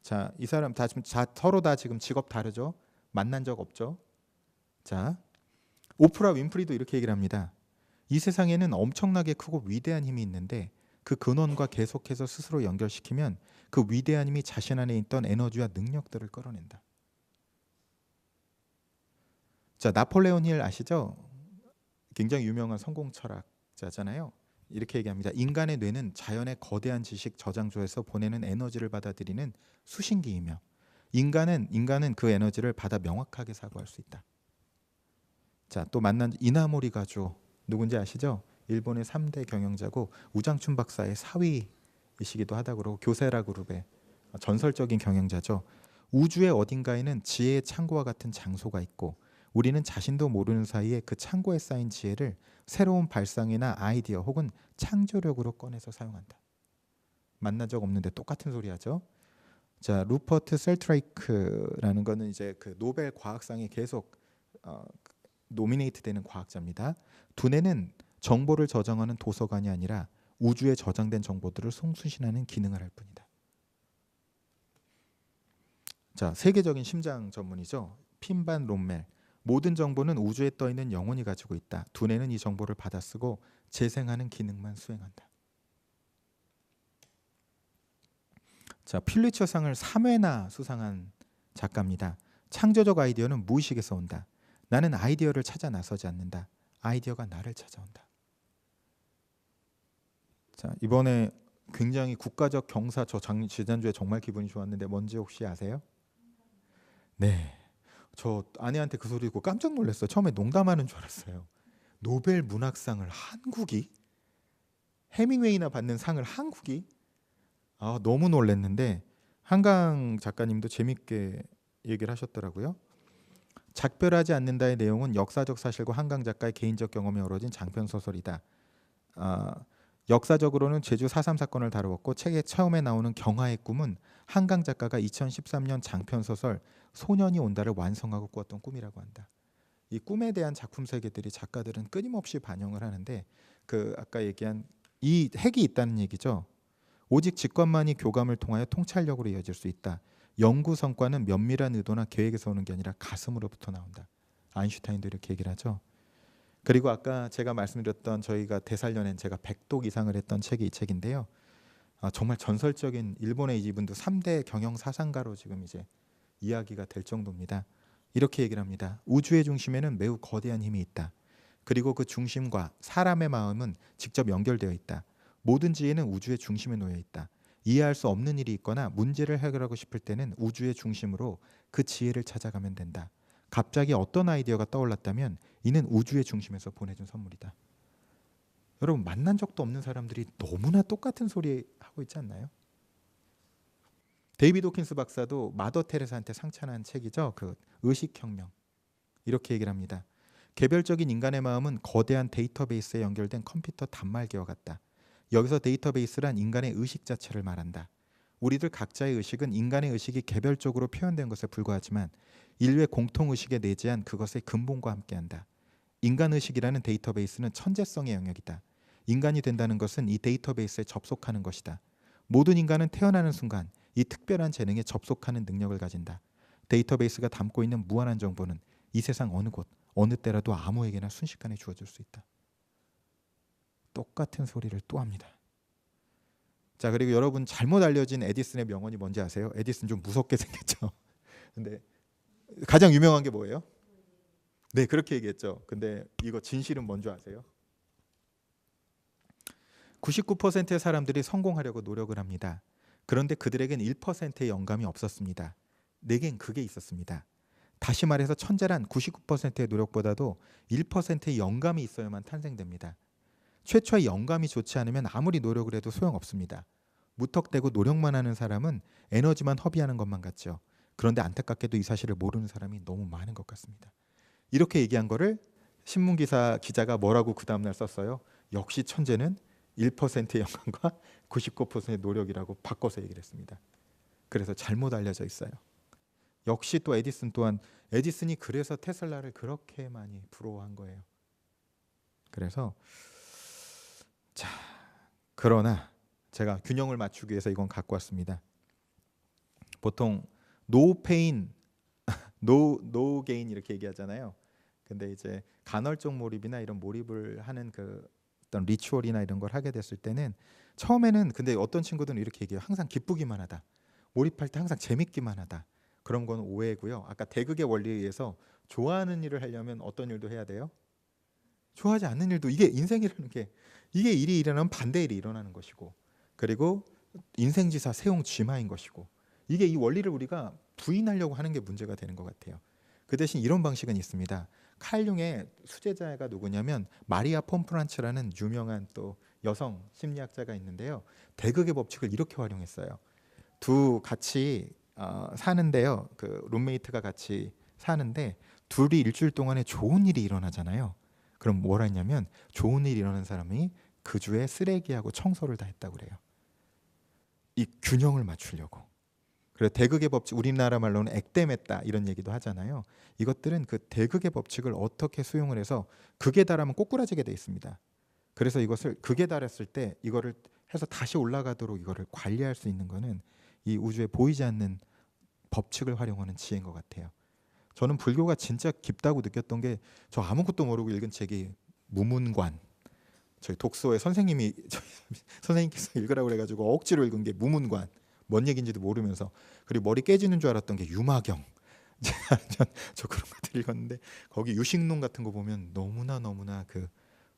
자, 이 사람 다 지금 서로 다 지금 직업 다르죠? 만난 적 없죠? 자, 오프라 윈프리도 이렇게 얘기를 합니다. 이 세상에는 엄청나게 크고 위대한 힘이 있는데 그 근원과 계속해서 스스로 연결시키면 그 위대한 힘이 자신 안에 있던 에너지와 능력들을 끌어낸다. 자, 나폴레온 힐 아시죠? 굉장히 유명한 성공 철학자잖아요. 이렇게 얘기합니다. 인간의 뇌는 자연의 거대한 지식 저장소에서 보내는 에너지를 받아들이는 수신기이며 인간은 그 에너지를 받아 명확하게 사고할 수 있다. 자, 또 만난 이나모리 가조 누군지 아시죠? 일본의 3대 경영자고 우장춘 박사의 사위이시기도 하다고 그러고 교세라 그룹의 전설적인 경영자죠. 우주의 어딘가에는 지혜의 창고와 같은 장소가 있고 우리는 자신도 모르는 사이에 그 창고에 쌓인 지혜를 새로운 발상이나 아이디어 혹은 창조력으로 꺼내서 사용한다. 만난 적 없는데 똑같은 소리 하죠. 자, 루퍼트 셀트레이크라는 거는 이제 그 노벨 과학상에 계속 노미네이트 되는 과학자입니다. 두뇌는 정보를 저장하는 도서관이 아니라 우주에 저장된 정보들을 송수신하는 기능을 할 뿐이다. 자, 세계적인 심장 전문이죠. 핀반 롬멜. 모든 정보는 우주에 떠있는 영혼이 가지고 있다. 두뇌는 이 정보를 받아쓰고 재생하는 기능만 수행한다. 자, 퓰리처상을 3회나 수상한 작가입니다. 창조적 아이디어는 무의식에서 온다. 나는 아이디어를 찾아 나서지 않는다. 아이디어가 나를 찾아온다. 자, 이번에 굉장히 국가적 경사, 지난주에 정말 기분이 좋았는데 뭔지 혹시 아세요? 네. 저 아내한테 그 소리 듣고 깜짝 놀랐어요. 처음에 농담하는 줄 알았어요. 노벨 문학상을 한국이? 해밍웨이나 받는 상을 한국이? 너무 놀랐는데 한강 작가님도 재밌게 얘기를 하셨더라고요. 작별하지 않는다의 내용은 역사적 사실과 한강 작가의 개인적 경험이 어우러진 장편 소설이다. 역사적으로는 제주 4.3 사건을 다루었고 책에 처음에 나오는 경화의 꿈은 한강 작가가 2013년 장편 소설 소년이 온다를 완성하고 꾸었던 꿈이라고 한다. 이 꿈에 대한 작품 세계들이 작가들은 끊임없이 반영을 하는데 그 아까 얘기한 이 핵이 있다는 얘기죠. 오직 직관만이 교감을 통하여 통찰력으로 이어질 수 있다. 연구 성과는 면밀한 의도나 계획에서 오는 게 아니라 가슴으로부터 나온다. 아인슈타인도 이렇게 얘기를 하죠. 그리고 아까 제가 말씀드렸던 저희가 대살려낸 제가 100독 이상을 했던 책이 이 책인데요. 정말 전설적인 일본의 이분도 3대 경영 사상가로 지금 이제 이야기가 될 정도입니다. 이렇게 얘기를 합니다. 우주의 중심에는 매우 거대한 힘이 있다. 그리고 그 중심과 사람의 마음은 직접 연결되어 있다. 모든 지혜는 우주의 중심에 놓여 있다. 이해할 수 없는 일이 있거나 문제를 해결하고 싶을 때는 우주의 중심으로 그 지혜를 찾아가면 된다. 갑자기 어떤 아이디어가 떠올랐다면 이는 우주의 중심에서 보내준 선물이다. 여러분 만난 적도 없는 사람들이 너무나 똑같은 소리 하고 있지 않나요? 데이비드 호킨스 박사도 마더 테레사한테 상찬한 책이죠. 그 의식혁명. 이렇게 얘기를 합니다. 개별적인 인간의 마음은 거대한 데이터베이스에 연결된 컴퓨터 단말기와 같다. 여기서 데이터베이스란 인간의 의식 자체를 말한다. 우리들 각자의 의식은 인간의 의식이 개별적으로 표현된 것에 불과하지만 인류의 공통의식에 내재한 그것의 근본과 함께한다. 인간의식이라는 데이터베이스는 천재성의 영역이다. 인간이 된다는 것은 이 데이터베이스에 접속하는 것이다. 모든 인간은 태어나는 순간 이 특별한 재능에 접속하는 능력을 가진다. 데이터베이스가 담고 있는 무한한 정보는 이 세상 어느 곳, 어느 때라도 아무에게나 순식간에 주어질 수 있다. 똑같은 소리를 또 합니다. 자, 그리고 여러분 잘못 알려진 에디슨의 명언이 뭔지 아세요? 에디슨 좀 무섭게 생겼죠. 근데 가장 유명한 게 뭐예요? 네, 그렇게 얘기했죠. 근데 이거 진실은 뭔지 아세요? 99%의 사람들이 성공하려고 노력을 합니다. 그런데 그들에겐 1%의 영감이 없었습니다. 내겐 그게 있었습니다. 다시 말해서 천재란 99%의 노력보다도 1%의 영감이 있어야만 탄생됩니다. 최초의 영감이 좋지 않으면 아무리 노력을 해도 소용없습니다. 무턱대고 노력만 하는 사람은 에너지만 허비하는 것만 같죠. 그런데 안타깝게도 이 사실을 모르는 사람이 너무 많은 것 같습니다. 이렇게 얘기한 거를 신문기사 기자가 뭐라고 그 다음날 썼어요? 역시 천재는 1%의 영감과 99%의 노력이라고 바꿔서 얘기를 했습니다. 그래서 잘못 알려져 있어요. 역시 또 에디슨 또한 에디슨이 그래서 테슬라를 그렇게 많이 부러워한 거예요. 그래서 자, 그러나 제가 균형을 맞추기 위해서 이건 갖고 왔습니다. 보통 no pain, no gain 이렇게 얘기하잖아요. 근데 이제 간헐적 몰입이나 이런 몰입을 하는 그 어떤 리추얼이나 이런 걸 하게 됐을 때는 처음에는 근데 어떤 친구들은 이렇게 얘기해요. 항상 기쁘기만 하다. 몰입할 때 항상 재밌기만 하다. 그런 건 오해고요. 아까 대극의 원리에 의해서 좋아하는 일을 하려면 어떤 일도 해야 돼요? 좋아하지 않는 일도 이게 인생이라는 게 이게 일이 일어나면 반대 일이 일어나는 것이고 그리고 인생지사 세용쥐마인 것이고 이게 이 원리를 우리가 부인하려고 하는 게 문제가 되는 것 같아요. 그 대신 이런 방식은 있습니다. 칼 융의 수제자가 누구냐면 마리아 폼프란츠라는 유명한 또 여성 심리학자가 있는데요. 대극의 법칙을 이렇게 활용했어요. 두 같이 사는데요. 그 룸메이트가 같이 사는데 둘이 일주일 동안에 좋은 일이 일어나잖아요. 그럼 뭘 했냐면 좋은 일이 일어난 사람이 그 주에 쓰레기하고 청소를 다 했다고 그래요. 이 균형을 맞추려고. 그래서 대극의 법칙, 우리나라 말로는 액땜했다 이런 얘기도 하잖아요. 이것들은 그 대극의 법칙을 어떻게 수용을 해서 극에 달하면 꼬꾸라지게 돼 있습니다. 그래서 이것을 극에 달했을 때 이거를 해서 다시 올라가도록 이거를 관리할 수 있는 거는 이 우주에 보이지 않는 법칙을 활용하는 지혜인 것 같아요. 저는 불교가 진짜 깊다고 느꼈던 게 저 아무것도 모르고 읽은 책이 무문관. 저희 독서에 선생님이 선생님께서 읽으라고 그래가지고 억지로 읽은 게 무문관. 뭔 얘기인지도 모르면서 그리고 머리 깨지는 줄 알았던 게 유마경. 저 그런 것들 읽었는데 거기 유식론 같은 거 보면 너무나 그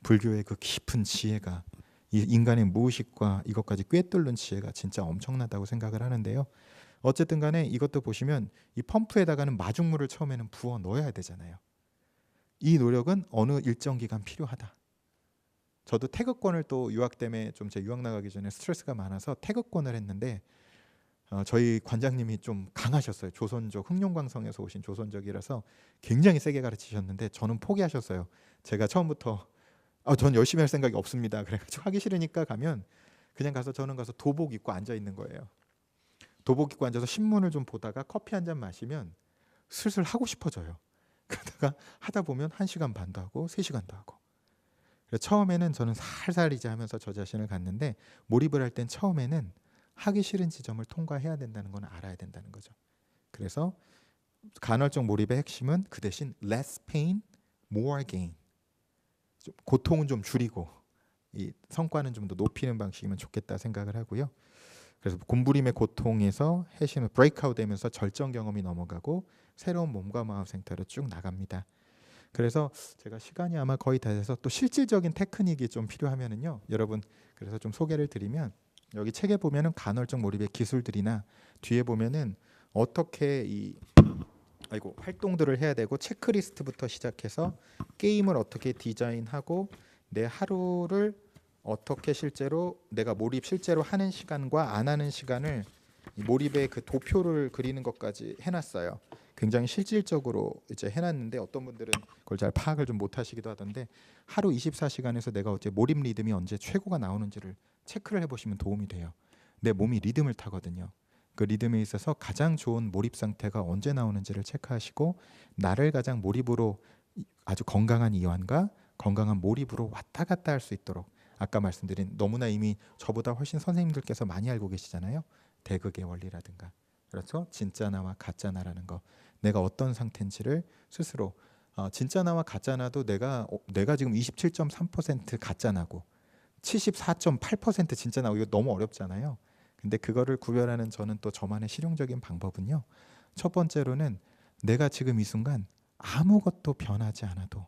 불교의 그 깊은 지혜가 이 인간의 무의식과 이것까지 꿰뚫는 지혜가 진짜 엄청나다고 생각을 하는데요. 어쨌든 간에 이것도 보시면 이 펌프에다가는 마중물을 처음에는 부어 넣어야 되잖아요. 이 노력은 어느 일정 기간 필요하다. 저도 태극권을 또 유학 때문에 좀 제 유학 나가기 전에 스트레스가 많아서 태극권을 했는데 저희 관장님이 좀 강하셨어요. 조선족, 흑룡광성에서 오신 조선족이라서 굉장히 세게 가르치셨는데 저는 포기하셨어요. 제가 처음부터 전 열심히 할 생각이 없습니다. 그래가지고 하기 싫으니까 가면 그냥 가서 저는 가서 도복 입고 앉아 있는 거예요. 도복 입고 앉아서 신문을 좀 보다가 커피 한 잔 마시면 슬슬 하고 싶어져요. 그러다가 하다 보면 1시간 반도 하고 3시간도 하고. 그래서 처음에는 저는 살살 이제 하면서 저 자신을 갔는데 몰입을 할 땐 처음에는 하기 싫은 지점을 통과해야 된다는 건 알아야 된다는 거죠. 그래서 간헐적 몰입의 핵심은 그 대신 less pain, more gain. 고통은 좀 줄이고 이 성과는 좀 더 높이는 방식이면 좋겠다 생각을 하고요. 그래서 곰부림의 고통에서 해심을 브레이크아웃 되면서 절정 경험이 넘어가고 새로운 몸과 마음 생태로 쭉 나갑니다. 그래서 제가 시간이 아마 거의 다 돼서 또 실질적인 테크닉이 좀 필요하면은요. 여러분 그래서 좀 소개를 드리면 여기 책에 보면은 간헐적 몰입의 기술들이나 뒤에 보면은 어떻게 이 활동들을 해야 되고 체크리스트부터 시작해서 게임을 어떻게 디자인하고 내 하루를 어떻게 실제로 내가 몰입 실제로 하는 시간과 안 하는 시간을 몰입의 그 도표를 그리는 것까지 해놨어요. 굉장히 실질적으로 이제 해놨는데 어떤 분들은 그걸 잘 파악을 좀 못하시기도 하던데 하루 24시간에서 내가 어째 몰입 리듬이 언제 최고가 나오는지를 체크를 해보시면 도움이 돼요. 내 몸이 리듬을 타거든요. 그 리듬에 있어서 가장 좋은 몰입 상태가 언제 나오는지를 체크하시고 나를 가장 몰입으로 아주 건강한 이완과 건강한 몰입으로 왔다 갔다 할 수 있도록 아까 말씀드린 너무나 이미 저보다 훨씬 선생님들께서 많이 알고 계시잖아요. 대극의 원리라든가 그렇죠? 진짜 나와 가짜 나라는 거 내가 어떤 상태인지를 스스로 진짜 나와 가짜 나도 내가 지금 27.3% 가짜 나고 74.8% 진짜 나고 이거 너무 어렵잖아요. 근데 그거를 구별하는 저는 또 저만의 실용적인 방법은요. 첫 번째로는 내가 지금 이 순간 아무것도 변하지 않아도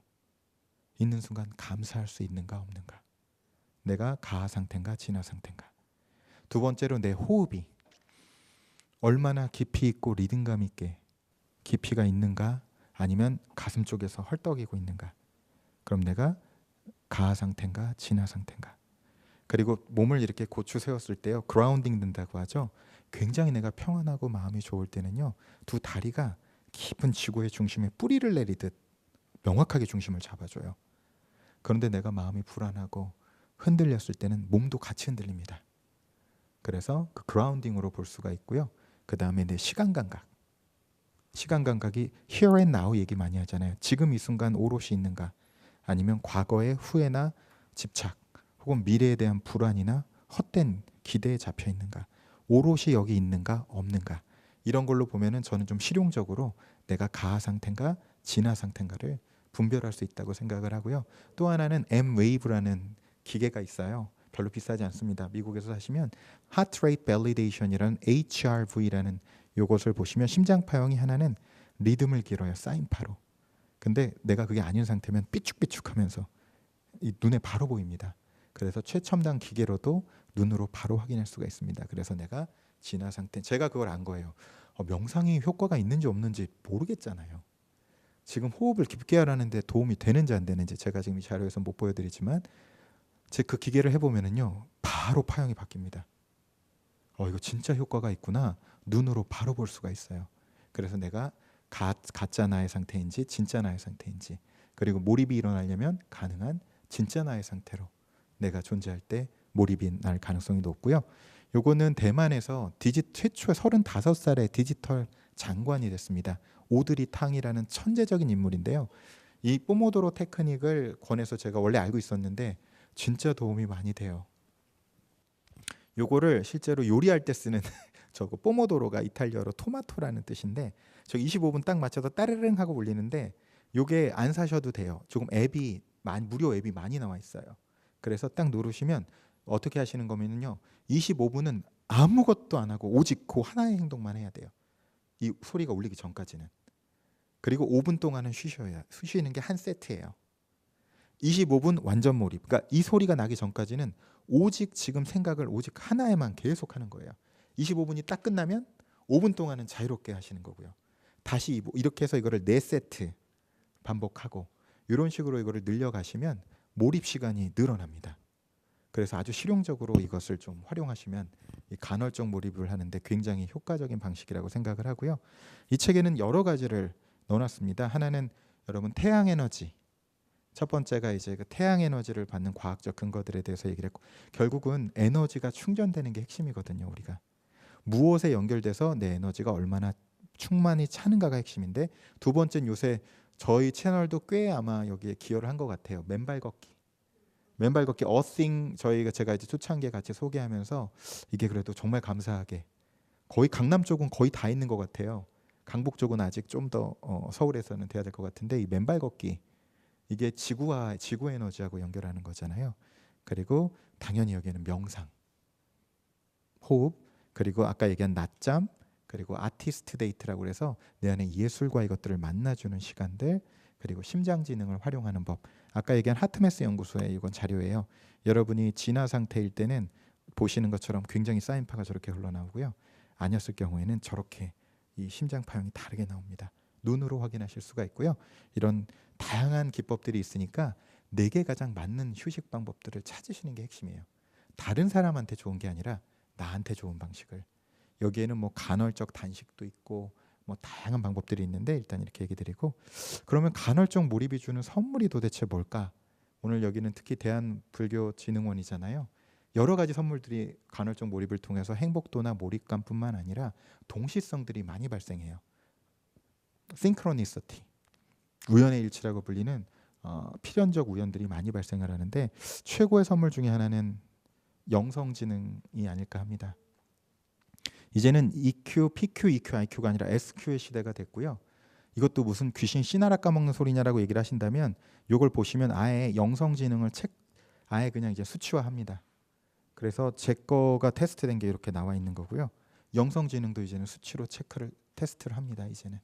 있는 순간 감사할 수 있는가 없는가. 내가 가하 상태인가 진화 상태인가. 두 번째로 내 호흡이 얼마나 깊이 있고 리듬감 있게 깊이가 있는가 아니면 가슴 쪽에서 헐떡이고 있는가. 그럼 내가 가하 상태인가 진화 상태인가. 그리고 몸을 이렇게 고추 세웠을 때요. 그라운딩 된다고 하죠. 굉장히 내가 평안하고 마음이 좋을 때는요. 두 다리가 깊은 지구의 중심에 뿌리를 내리듯 명확하게 중심을 잡아줘요. 그런데 내가 마음이 불안하고 흔들렸을 때는 몸도 같이 흔들립니다. 그래서 그 그라운딩으로 볼 수가 있고요. 그 다음에 내 시간 감각. 시간 감각이 here and now 얘기 많이 하잖아요. 지금 이 순간 오롯이 있는가 아니면 과거의 후회나 집착 혹은 미래에 대한 불안이나 헛된 기대에 잡혀 있는가 오롯이 여기 있는가 없는가 이런 걸로 보면은 저는 좀 실용적으로 내가 가하 상태인가 진화 상태인가를 분별할 수 있다고 생각을 하고요. 또 하나는 M-Wave라는 기계가 있어요. 별로 비싸지 않습니다. 미국에서 사시면 Heart Rate Validation이라는 HRV라는 요것을 보시면 심장 파형이 하나는 리듬을 길어요. 사인파로. 근데 내가 그게 아닌 상태면 삐죽삐죽하면서 이 눈에 바로 보입니다. 그래서 최첨단 기계로도 눈으로 바로 확인할 수가 있습니다. 그래서 내가 진화 상태, 제가 그걸 안 거예요. 명상이 효과가 있는지 없는지 모르겠잖아요. 지금 호흡을 깊게 하라는데 도움이 되는지 안 되는지 제가 지금 이 자료에서 못 보여드리지만 제 그 기계를 해보면은요 바로 파형이 바뀝니다. 이거 진짜 효과가 있구나. 눈으로 바로 볼 수가 있어요. 그래서 내가 가짜 나의 상태인지 진짜 나의 상태인지 그리고 몰입이 일어나려면 가능한 진짜 나의 상태로 내가 존재할 때 몰입이 날 가능성이 높고요. 요거는 대만에서 최초의 35살의 디지털 장관이 됐습니다. 오드리 탕이라는 천재적인 인물인데요. 이 포모도로 테크닉을 권해서 제가 원래 알고 있었는데 진짜 도움이 많이 돼요. 요거를 실제로 요리할 때 쓰는 저거 포모도로가 이탈리아로 토마토라는 뜻인데 저 25분 딱 맞춰서 따르릉 하고 올리는데 요게 안 사셔도 돼요. 조금 무료 앱이 많이 나와 있어요. 그래서 딱 누르시면 어떻게 하시는 거면요. 25분은 아무것도 안 하고 오직 그 하나의 행동만 해야 돼요. 이 소리가 울리기 전까지는. 그리고 5분 동안은 쉬시는 게 한 세트예요. 25분 완전 몰입. 그러니까 이 소리가 나기 전까지는 오직 지금 생각을 오직 하나에만 계속 하는 거예요. 25분이 딱 끝나면 5분 동안은 자유롭게 하시는 거고요. 다시 이렇게 해서 이거를 4세트 반복하고 이런 식으로 이거를 늘려가시면 몰입 시간이 늘어납니다. 그래서 아주 실용적으로 이것을 좀 활용하시면 이 간헐적 몰입을 하는데 굉장히 효과적인 방식이라고 생각을 하고요. 이 책에는 여러 가지를 넣어놨습니다. 하나는 여러분 태양 에너지. 첫 번째가 이제 그 태양 에너지를 받는 과학적 근거들에 대해서 얘기를 했고 결국은 에너지가 충전되는 게 핵심이거든요. 우리가 무엇에 연결돼서 내 에너지가 얼마나 충만히 차는가가 핵심인데 두 번째는 요새 저희 채널도 꽤 아마 여기에 기여를 한 것 같아요. 맨발 걷기 어싱 제가 이제 초창기에 같이 소개하면서 이게 그래도 정말 감사하게 거의 강남 쪽은 거의 다 있는 것 같아요. 강북 쪽은 아직 좀 더 서울에서는 돼야 될 것 같은데 이 맨발 걷기 이게 지구 에너지하고 연결하는 거잖아요. 그리고 당연히 여기에는 명상, 호흡, 그리고 아까 얘기한 낮잠, 그리고 아티스트 데이트라고 해서 내 안에 예술과 이것들을 만나주는 시간들, 그리고 심장지능을 활용하는 법. 아까 얘기한 하트메스 연구소의 이건 자료예요. 여러분이 진화 상태일 때는 보시는 것처럼 굉장히 사인파가 저렇게 흘러나오고요. 아니었을 경우에는 저렇게 이 심장 파형이 다르게 나옵니다. 눈으로 확인하실 수가 있고요. 이런 다양한 기법들이 있으니까 내게 가장 맞는 휴식 방법들을 찾으시는 게 핵심이에요. 다른 사람한테 좋은 게 아니라 나한테 좋은 방식을. 여기에는 뭐 간헐적 단식도 있고 뭐 다양한 방법들이 있는데 일단 이렇게 얘기 드리고, 그러면 간헐적 몰입이 주는 선물이 도대체 뭘까? 오늘 여기는 특히 대한불교진흥원이잖아요. 여러 가지 선물들이 간헐적 몰입을 통해서 행복도나 몰입감뿐만 아니라 동시성들이 많이 발생해요. 싱크로니시티, 우연의 일치라고 불리는 필연적 우연들이 많이 발생을 하는데, 최고의 선물 중에 하나는 영성지능이 아닐까 합니다. 이제는 EQ, PQ, EQ, IQ가 아니라 SQ의 시대가 됐고요. 이것도 무슨 귀신 씨나라 까먹는 소리냐라고 얘기를 하신다면, 이걸 보시면 아예 영성지능을 아예 그냥 이제 수치화합니다. 그래서 제 거가 테스트된 게 이렇게 나와 있는 거고요. 영성지능도 이제는 수치로 테스트를 합니다. 이제는.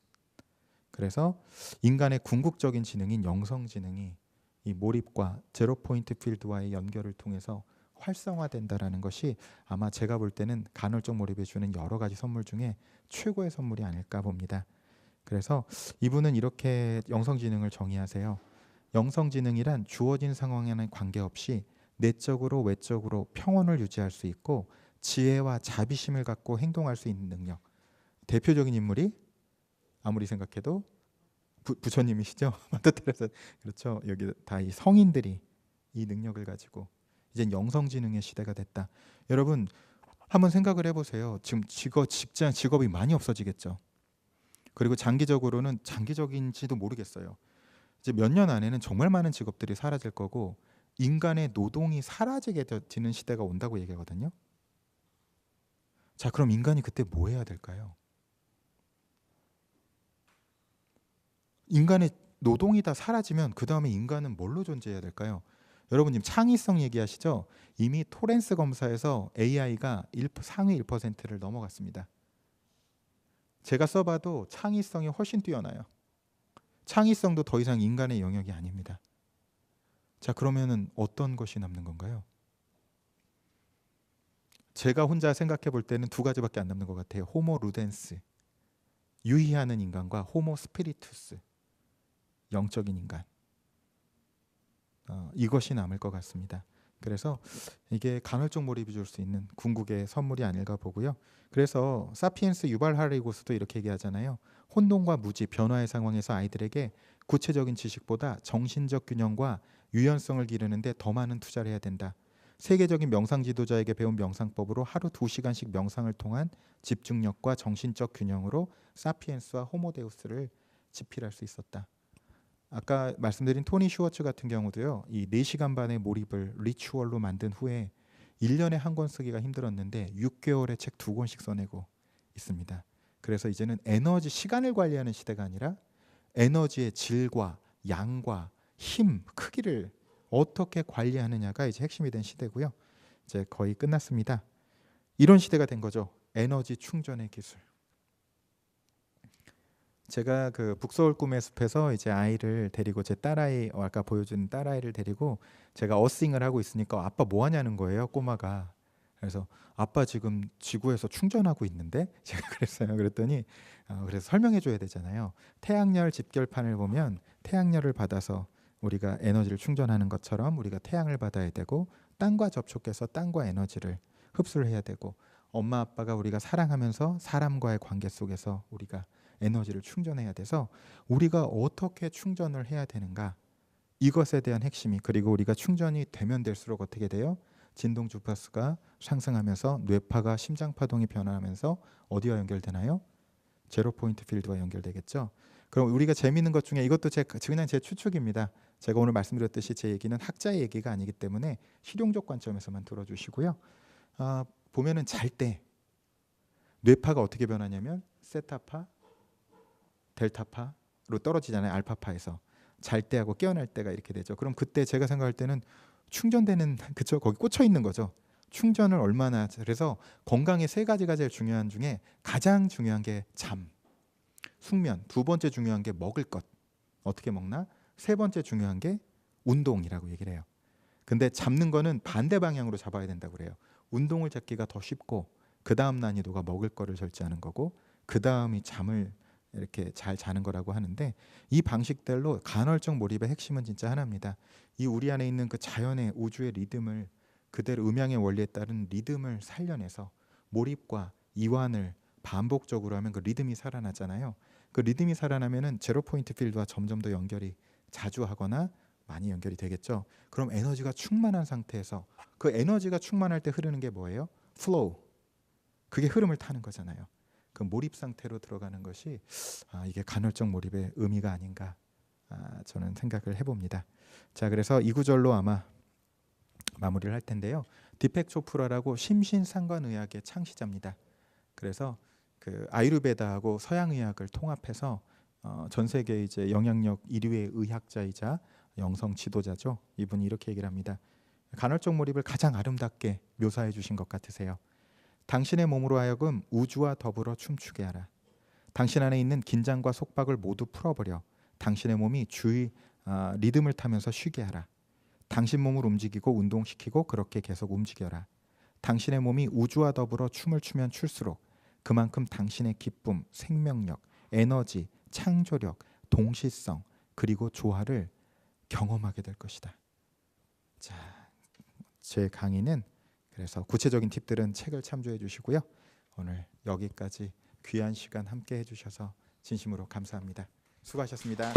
그래서 인간의 궁극적인 지능인 영성지능이 이 몰입과 제로 포인트 필드와의 연결을 통해서 활성화된다라는 것이 아마 제가 볼 때는 간헐적 몰입에 주는 여러 가지 선물 중에 최고의 선물이 아닐까 봅니다. 그래서 이분은 이렇게 영성지능을 정의하세요. 영성지능이란 주어진 상황에는 관계없이 내적으로 외적으로 평온을 유지할 수 있고 지혜와 자비심을 갖고 행동할 수 있는 능력. 대표적인 인물이 아무리 생각해도 부처님이시죠. 마더테레사. 그렇죠. 여기 다 이 성인들이 이 능력을 가지고 이젠 영성지능의 시대가 됐다. 여러분 한번 생각을 해보세요. 지금 직업이 많이 없어지겠죠. 그리고 장기적인지도 모르겠어요. 이제 몇 년 안에는 정말 많은 직업들이 사라질 거고 인간의 노동이 사라지게 되는 시대가 온다고 얘기하거든요. 자, 그럼 인간이 그때 뭐 해야 될까요? 인간의 노동이 다 사라지면 그 다음에 인간은 뭘로 존재해야 될까요? 여러분 지금 창의성 얘기하시죠? 이미 토렌스 검사에서 AI가 상위 1%를 넘어갔습니다. 제가 써봐도 창의성이 훨씬 뛰어나요. 창의성도 더 이상 인간의 영역이 아닙니다. 자, 그러면은 어떤 것이 남는 건가요? 제가 혼자 생각해 볼 때는 두 가지밖에 안 남는 것 같아요. 호모 루덴스, 유희하는 인간과 호모 스피리투스, 영적인 인간. 이것이 남을 것 같습니다. 그래서 이게 간헐적 몰입이 줄 수 있는 궁극의 선물이 아닐까 보고요. 그래서 사피엔스 유발 하리고스도 이렇게 얘기하잖아요. 혼돈과 무지, 변화의 상황에서 아이들에게 구체적인 지식보다 정신적 균형과 유연성을 기르는데 더 많은 투자를 해야 된다. 세계적인 명상 지도자에게 배운 명상법으로 하루 2시간씩 명상을 통한 집중력과 정신적 균형으로 사피엔스와 호모데우스를 지필할 수 있었다. 아까 말씀드린 토니 슈워츠 같은 경우도요. 이 4시간 반의 몰입을 리추얼로 만든 후에 1년에 한 권 쓰기가 힘들었는데 6개월에 책 2권씩 써내고 있습니다. 그래서 이제는 에너지, 시간을 관리하는 시대가 아니라 에너지의 질과 양과 힘, 크기를 어떻게 관리하느냐가 이제 핵심이 된 시대고요. 이제 거의 끝났습니다. 이런 시대가 된 거죠. 에너지 충전의 기술. 제가 그 북서울 꿈의 숲에서 이제 아이를 데리고 제 딸아이, 아까 보여준 딸아이를 데리고 제가 어싱을 하고 있으니까 아빠 뭐 하냐는 거예요, 꼬마가. 그래서 아빠 지금 지구에서 충전하고 있는데 제가 그랬어요. 그랬더니 그래서 설명해 줘야 되잖아요. 태양열 집결판을 보면 태양열을 받아서 우리가 에너지를 충전하는 것처럼 우리가 태양을 받아야 되고 땅과 접촉해서 땅과 에너지를 흡수를 해야 되고 엄마 아빠가 우리가 사랑하면서 사람과의 관계 속에서 우리가 에너지를 충전해야 돼서 우리가 어떻게 충전을 해야 되는가, 이것에 대한 핵심이, 그리고 우리가 충전이 되면 될수록 어떻게 돼요? 진동 주파수가 상승하면서 뇌파가 심장파동이 변화하면서 어디와 연결되나요? 제로 포인트 필드와 연결되겠죠. 그럼 우리가 재미있는 것 중에 이것도 그냥 제 추측입니다. 제가 오늘 말씀드렸듯이 제 얘기는 학자의 얘기가 아니기 때문에 실용적 관점에서만 들어주시고요. 보면은 잘 때 뇌파가 어떻게 변하냐면 세타파, 델타파로 떨어지잖아요. 알파파에서 잘 때하고 깨어날 때가 이렇게 되죠. 그럼 그때 제가 생각할 때는 충전되는 그쵸, 거기 꽂혀 있는 거죠. 충전을 얼마나. 그래서 건강의 3가지가 제일 중요한 중에 가장 중요한 게 잠, 숙면, 2번째 중요한 게 먹을 것, 어떻게 먹나, 3번째 중요한 게 운동이라고 얘기를 해요. 근데 잡는 거는 반대 방향으로 잡아야 된다고 그래요. 운동을 잡기가 더 쉽고 그 다음 난이도가 먹을 거를 절제하는 거고 그 다음이 잠을 이렇게 잘 자는 거라고 하는데, 이 방식들로 간헐적 몰입의 핵심은 진짜 하나입니다. 이 우리 안에 있는 그 자연의 우주의 리듬을 그대로, 음양의 원리에 따른 리듬을 살려내서 몰입과 이완을 반복적으로 하면 그 리듬이 살아나잖아요. 그 리듬이 살아나면은 제로 포인트 필드와 점점 더 연결이 자주 하거나 많이 연결이 되겠죠. 그럼 에너지가 충만한 상태에서 그 에너지가 충만할 때 흐르는 게 뭐예요? 플로우. 그게 흐름을 타는 거잖아요. 그 몰입 상태로 들어가는 것이 이게 간헐적 몰입의 의미가 아닌가 저는 생각을 해봅니다. 자, 그래서 이 구절로 아마 마무리를 할 텐데요. 디펙 초프라라고 심신상관의학의 창시자입니다. 그래서 그 아유르베다하고 서양의학을 통합해서 전 세계 이제 영향력 1위의 의학자이자 영성 지도자죠. 이분이 이렇게 얘기를 합니다. 간헐적 몰입을 가장 아름답게 묘사해 주신 것 같으세요. 당신의 몸으로 하여금 우주와 더불어 춤추게 하라. 당신 안에 있는 긴장과 속박을 모두 풀어버려 당신의 몸이 주의 리듬을 타면서 쉬게 하라. 당신 몸을 움직이고 운동시키고 그렇게 계속 움직여라. 당신의 몸이 우주와 더불어 춤을 추면 출수록 그만큼 당신의 기쁨, 생명력, 에너지, 창조력, 동시성 그리고 조화를 경험하게 될 것이다. 자, 제 강의는 그래서 구체적인 팁들은 책을 참조해 주시고요. 오늘 여기까지 귀한 시간 함께 해주셔서 진심으로 감사합니다. 수고하셨습니다.